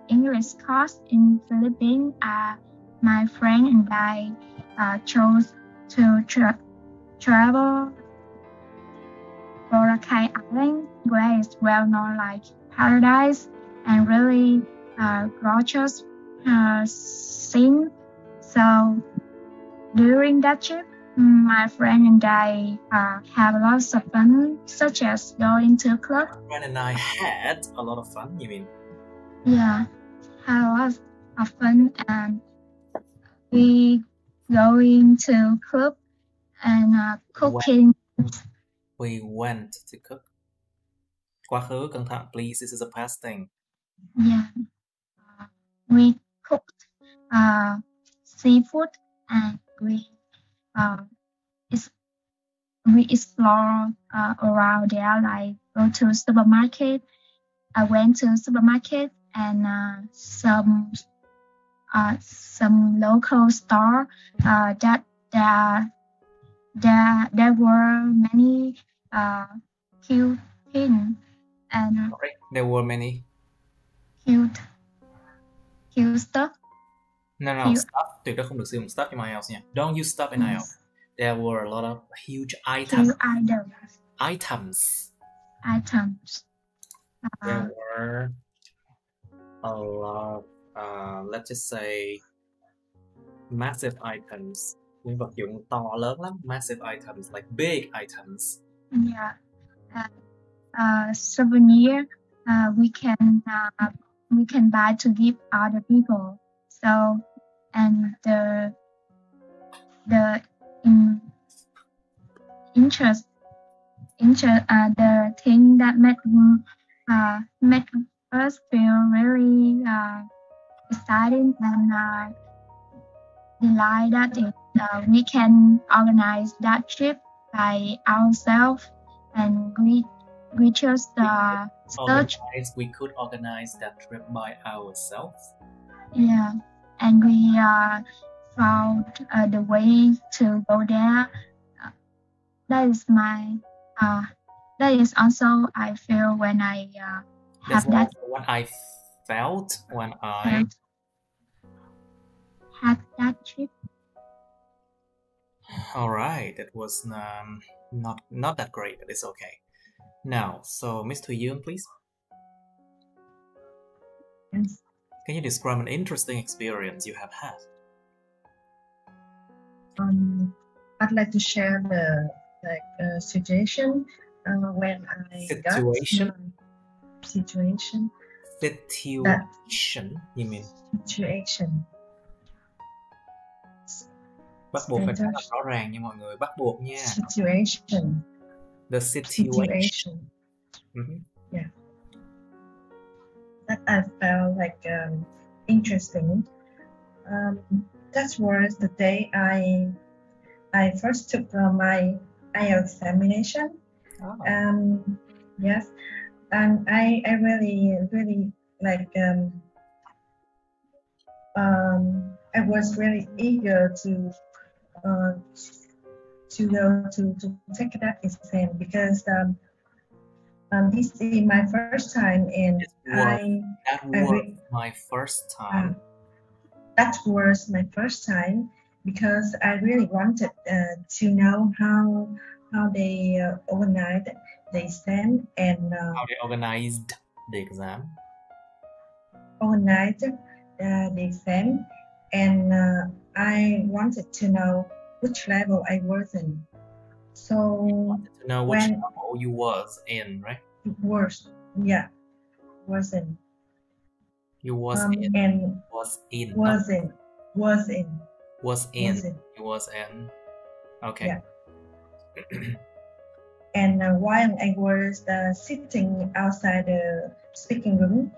English class in Philippines, my friend and I chose to travel Boracay Island, where it's well known like paradise and really gorgeous scene. So during that trip, my friend and I have lots of fun, such as going to a club. My friend and I had a lot of fun, you mean? Yeah, had a lot of fun, and we going to club and cooking. We went to cook. Quá khứ cẩn thận, please. This is a past thing. Yeah, we cooked seafood and we explore around there, like go to supermarket. I went to supermarket and some local store that there were many cute things and Sorry, there were many cute stuff. No, Cute. stuff. Tuyệt đối không được sử dụng stuff trong IELTS nha. Don't use stuff in IELTS. There were a lot of huge items. Items. There were a lot of, let's just say, massive items. Những vật dụng to lớn lắm. Massive items, like big items. Yeah. Souvenir we can buy to give other people. So, and the interest the thing that made us feel really exciting and delighted that we can organize that trip by ourselves and we just search. We could organize that trip by ourselves. Yeah, and we found the way to go there. That is also I feel when I have that. What I felt when I had that trip. All right, that was not that great, but it's okay. Now, so Mr. Yoon, please. Yes. Can you describe an interesting experience you have had? I'd like to share the situation when I Situation? Situation. Situation, you mean? Situation. Bắt buộc phải nói rõ ràng nha mọi người, bắt buộc nha. Situation. The situation. Yeah. That I felt like interesting. That was the day I first took my IELTS examination. Oh. Yes, and I really like I was really eager to go to take that exam because this is my first time and my first time. That was my first time because I really wanted to know how they organized the exam and how they organized the exam. Organized the exam and I wanted to know which level I was in. So you wanted to know which level you was in, right? Was in. You was in. And was in. You was in. Okay. Yeah. And while I was sitting outside the speaking room,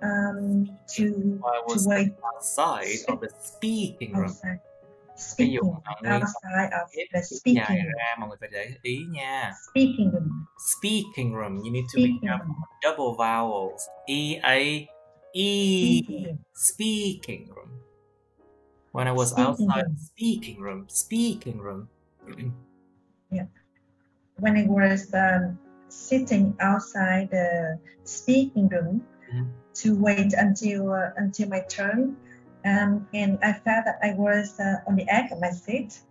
to wait outside of the speaking room. Outside of the speaking room. Mọi người phải để ý nha. Speaking room. Speaking room. You need to be careful. Double vowels. E-A-E. Speaking room. When I was outside speaking room. Yeah. When I was sitting outside the speaking room to wait until my turn, and I felt that I was on the edge of my seat,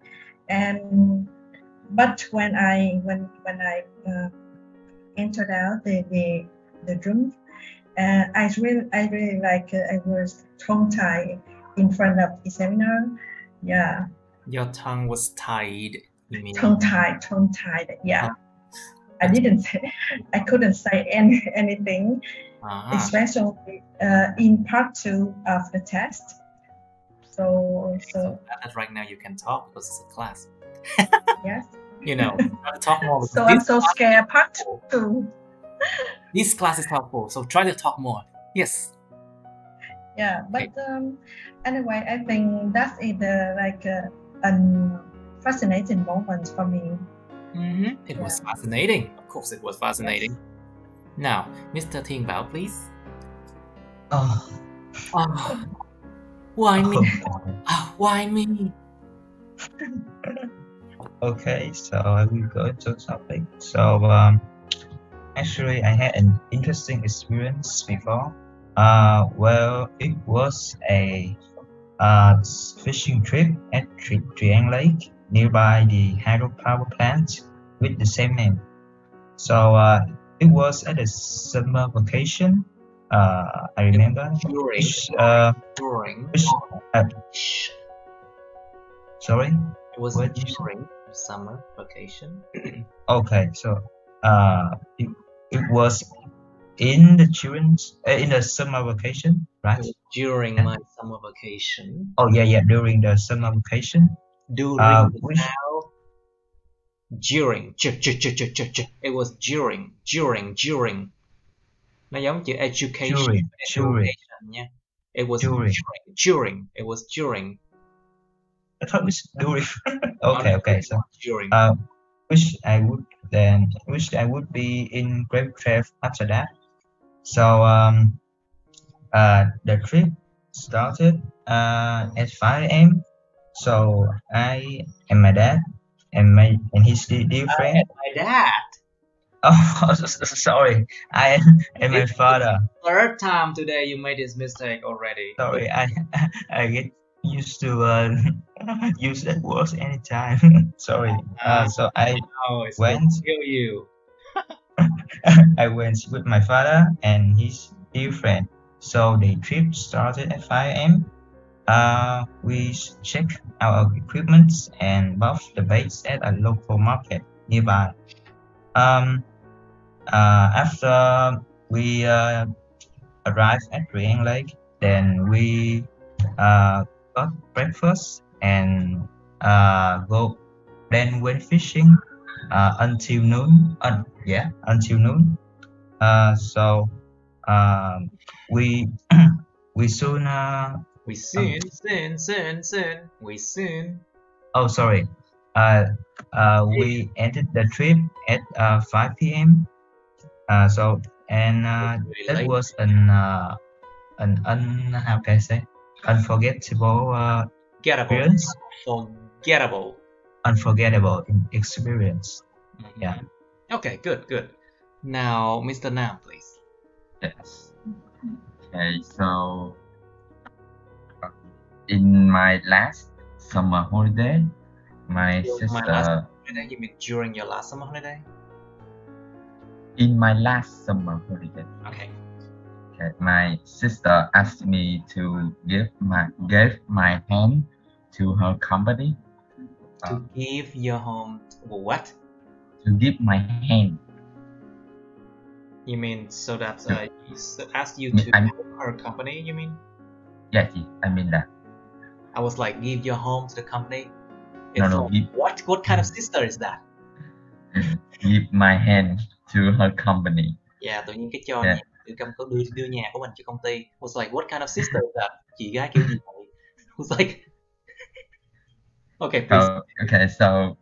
but when I entered out the room, I really like I was tongue-tied in front of the examiner. Yeah. Your tongue was tied. You mean? Tongue-tied. Yeah. I couldn't say anything, especially in part 2 of the test. So that right now you can talk because it's a class. Yes. You know, talk more. So I'm so scared. Part 2. This class is helpful, so try to talk more. Yes. Yeah, but anyway, I think that is a fascinating moment for me. It was fascinating. Of course, it was fascinating. Yes. Now, Mr. Ting Bao, please. Oh, Oh, why me? Oh, why me? okay, so I will go to topic. So actually, I had an interesting experience before. Well, it was a fishing trip at Triang Lake nearby the hydropower plant with the same name. So it was at a summer vacation. I remember. During. Which, sorry. It was during summer vacation. Okay, so it was in the summer vacation, right? During my summer vacation. Oh yeah, during the summer vacation. During during. It was during. Nó giống chữ education. Nha. It was during. It was during. I thought it was during. Okay. So during. Wish I would be in grade 12 after that. So the trip started at 5 a.m. So I and my dad and his dear friend. My dad. Oh, sorry. I and my father. Third time today you made this mistake already. Sorry, I get used to use that word anytime. Sorry. So I went. You. I went with my father and his dear friend. So the trip started at 5 a.m. We checked our equipment and bought the baits at a local market nearby. After we arrived at Triang Lake, then we got breakfast and then went fishing until noon. Until noon. So we soon. Oh, sorry. We ended the trip at 5 p.m. So and that was how can I say, unforgettable experience. Unforgettable experience. Mm-hmm. Yeah. Okay, good. Now, Mr. Nam, please. Yes. Okay, so in my last summer holiday, my sister. You mean during your last summer holiday? In my last summer holiday. Okay. My sister asked me to give my hand to her company. To give your home what? To give my hand. You mean so that asked you to help her company? You mean? Yes, I mean that. I was like, give your home to the company. No. What kind of sister is that? Give my hand to her company. Yeah, tự nhiên cái cho nhà đưa nhà của mình cho công ty. Was like, what kind of sister is that? Chị gái kiểu gì vậy? Was like, okay, please. Okay, so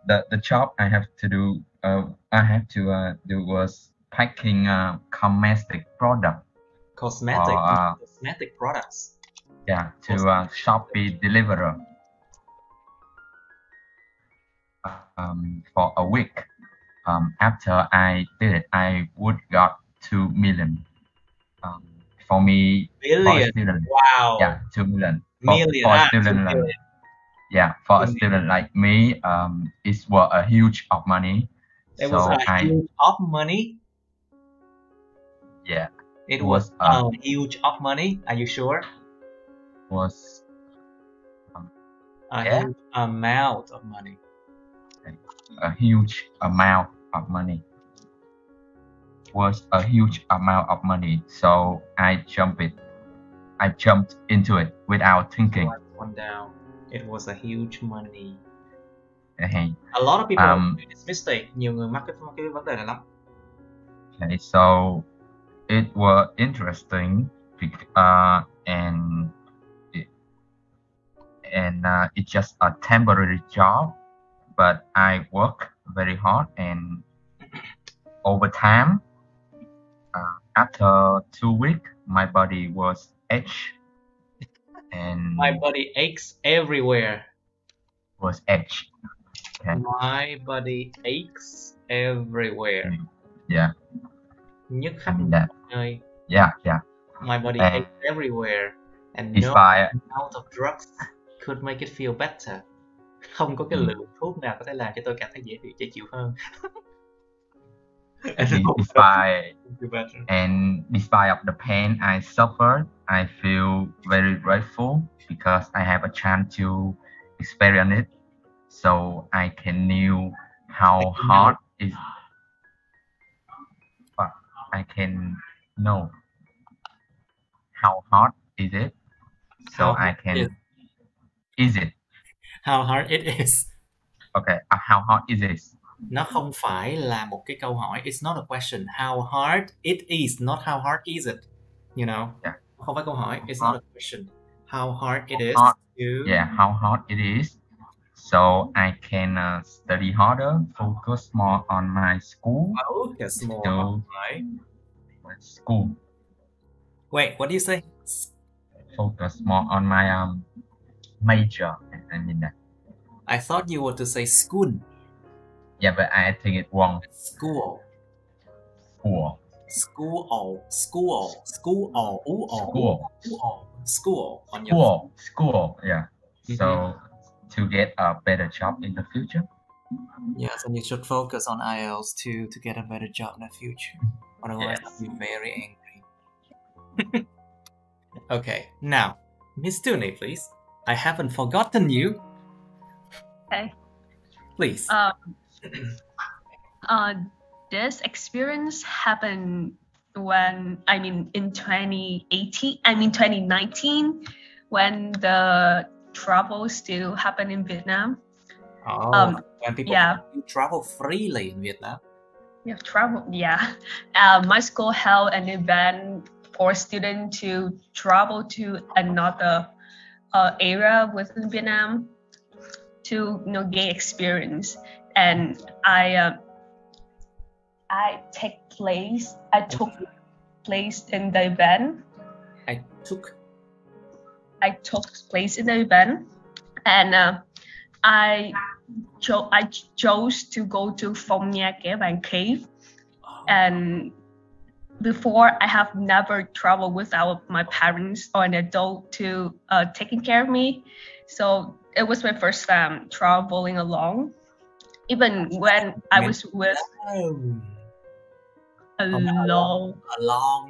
the job I have to do do was packing cosmetic product. Cosmetic products. Yeah, to Shopee deliverer. For a week. After I did it, I would got 2 million. For me, for a student. Wow. Yeah, 2 million. For a student. Yeah, for a student like me, it was a huge of money. It was a huge of money. Yeah. It was a huge of money. Are you sure? Was huge amount of money. A huge amount of money. Was a huge amount of money. So I jumped into it without thinking. One down. It was a huge money. Okay. A lot of people make this mistake. Nhiều người mắc cái vấn đề này lắm. Okay, so it was interesting, and it's just a temporary job, but I work very hard, and over time after 2 weeks, my body was itch, and My body aches everywhere. was itch. Okay. My body aches everywhere. Yeah. Nhức I khắp mean that. nơi. Yeah. My body And aches everywhere, and it's no by amount of drugs could make it feel better. Không có cái lượng thuốc nào có thể làm cho tôi cảm thấy dễ chịu hơn. And despite of the pain I suffered, I feel very grateful because I have a chance to experience it, so I can know how hard is. I can know how hard is it, so How I hard can. Is it? How hard it is. Okay. How hard is it? Nó không phải là một cái câu hỏi. It's not a question. How hard it is, not how hard is it. You know? Yeah. Không phải câu hỏi. It's not a question. How hard it is to... Yeah, how hard it is. So I can study harder, focus more on my school. Focus more on my school. Wait, what do you say? Focus more on my major. I mean that. I thought you were to say school. Yeah, but I think it wrong. School. School. School. School. School. School. School. On your School. Yeah. So to get a better job in the future. Yes, and you should focus on IELTS to get a better job in the future. Otherwise, Yes. I'll be very angry. Okay, now, Miss Tuni, please. I haven't forgotten you. Okay. Please. This experience happened in 2019, when the travel still happened in Vietnam. When people travel freely in Vietnam. Yeah, travel. Yeah. My school held an event for students to travel to another area within Vietnam to gain experience, and I took place in the event. I took place in the event, and I chose to go to Phong Nha Kẻ Bàng Cave, and before I have never traveled without my parents or an adult to taking care of me, so it was my first time traveling alone. Even when I was with alone,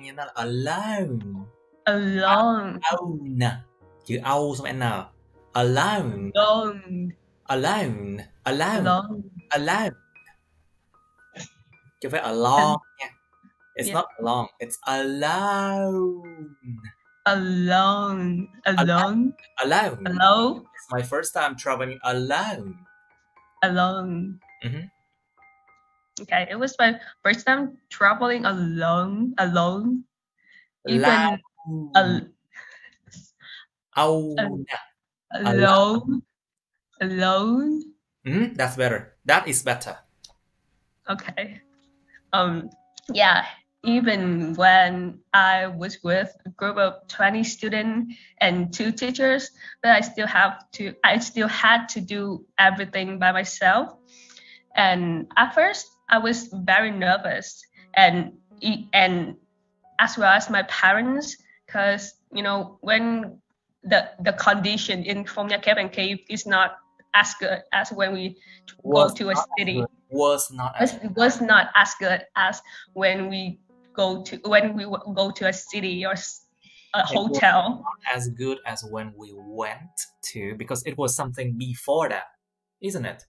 như nó là alone. Chữ Âu xong N. Alone. Chứ phải alone nha. It's not alone, it's alone. Alone. It's my first time traveling alone. Okay, it was my first time traveling alone. Even alone. That's better. That is better. Okay. Yeah. Even when I was with a group of 20 students and 2 teachers, but I still had to do everything by myself. And at first, I was very nervous, and as well as my parents, because when the condition in Phong Nha Kẻ Bàng Cave is not as good as when we go to a city. Was not as good as when we go to a city or a hotel. Not as good as when we went to, because it was something before that, isn't it?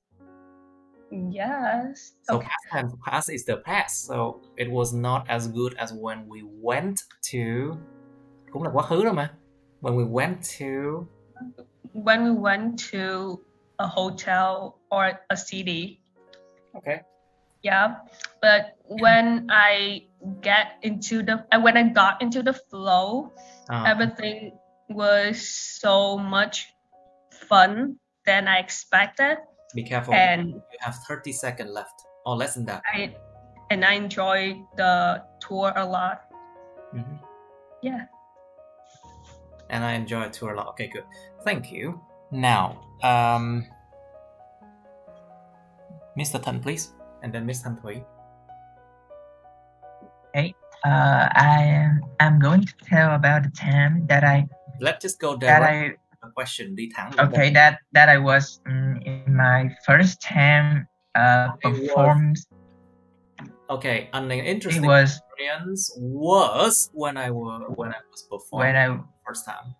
Yes. So past is the past. So it was not as good as when we went to. Cũng là quá khứ rồi mà. When we went to a hotel or a city. Okay. Yeah, but when I got into the flow, everything was so much fun than I expected. Be careful. And you have 30 seconds left, or less than that. I enjoyed the tour a lot. Yeah. And I enjoy tour a lot. Okay, good. Thank you. Now, Mr. Tan, please, and then Miss Tan Thui. Okay. I'm going to tell about the time that Let's just go direct to the question. Đi thẳng. Okay, that I was in my first time performed. Okay, an interesting experience was when I was performing first time.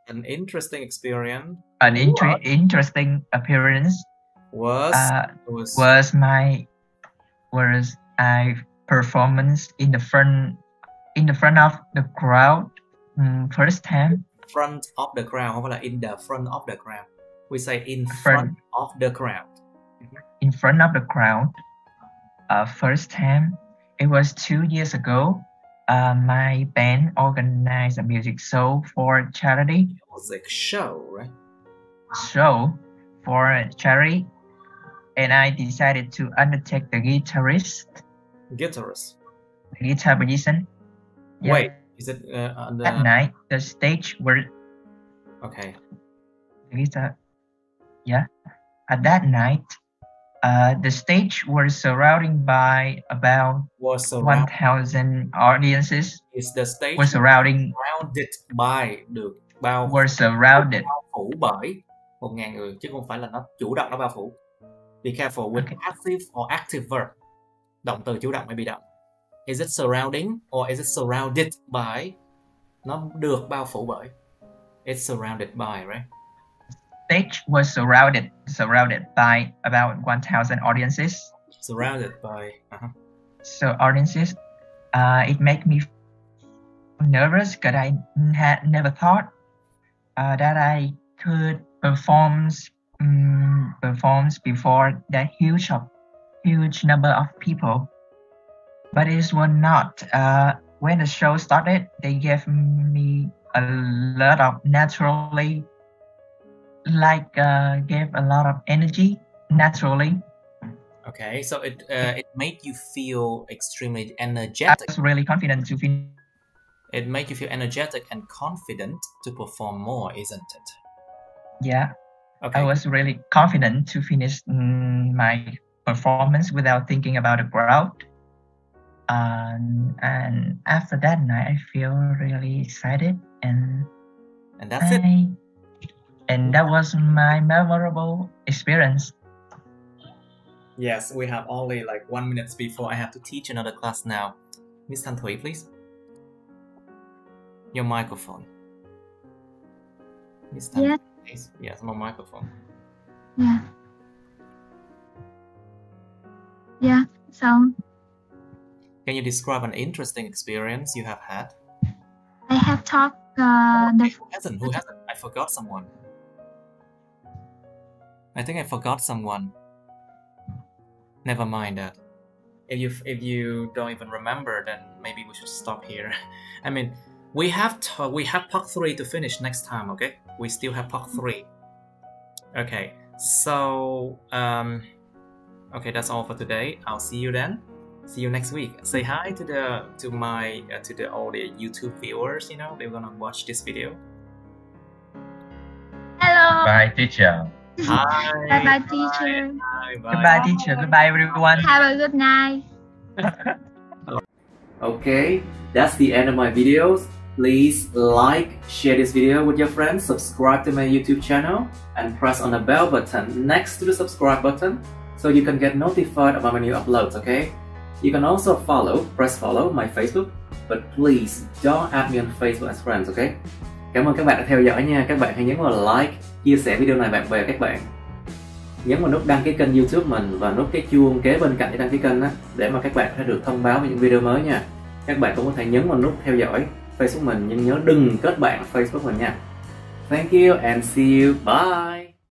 An interesting experience. An interesting appearance was I performance in the front of the crowd first time. Front of the crowd, không phải là in the front of the crowd. We say in front of the crowd. In front of the crowd. First time, it was 2 years ago. My band organized a music show for charity. Music show, right? Show for charity, and I decided to undertake the guitar position. Yeah. Wait, is it on the... At night, the stage were... Okay. The guitar... Yeah. At that night, the stage was surrounded by about 1,000 audiences. Is the stage was surrounded by được bao phủ bởi 1.000 người, chứ không phải là nó chủ động nó bao phủ. Be careful with passive or active verb. Động từ chủ động hay bị động. Is it surrounding or is it surrounded by? Nó được bao phủ bởi. It's surrounded by, right? Stage was surrounded by about 1,000 audiences. Surrounded by. So audiences, it made me nervous because I had never thought that I could perform before that huge number of people. But it was not. When the show started, they gave me a lot of gave a lot of energy naturally. Okay, so it made you feel extremely energetic. I was really confident to finish. It made you feel energetic and confident to perform more, isn't it? Yeah. Okay. I was really confident to finish my performance without thinking about the crowd. And after that night, I feel really excited, and that's it. And that was my memorable experience. Yes, we have only like 1 minute before I have to teach another class now. Miss Tan Thui, please. Your microphone. Miss Tan Thui, please. Yes, my microphone. Yeah. Yeah, so... Can you describe an interesting experience you have had? I have talked Who hasn't? I forgot someone. I think I forgot someone. Never mind that. If you don't even remember, then maybe we should stop here. I mean, we have part 3 to finish next time. Okay, we still have part 3. Okay, so okay, that's all for today. I'll see you then. See you next week. Say hi to all the YouTube viewers. You know, they're gonna watch this video. Hello. Bye, teacher. Hi. Bye, teacher. Bye. Goodbye, teacher. Goodbye, everyone. Have a good night. Okay, that's the end of my videos. Please like, share this video with your friends, subscribe to my YouTube channel, and press on the bell button next to the subscribe button so you can get notified about my new uploads. Okay. You can also press follow my Facebook, but please don't add me on Facebook as friends, okay? Cảm ơn các bạn đã theo dõi nha. Các bạn hãy nhấn vào like, chia sẻ video này bạn bè các bạn. Nhấn vào nút đăng ký kênh YouTube mình và nút cái chuông kế bên cạnh để đăng ký kênh đó, để mà các bạn sẽ được thông báo về những video mới nha. Các bạn cũng có thể nhấn vào nút theo dõi Facebook mình, nhưng nhớ đừng kết bạn Facebook mình nha. Thank you and see you. Bye.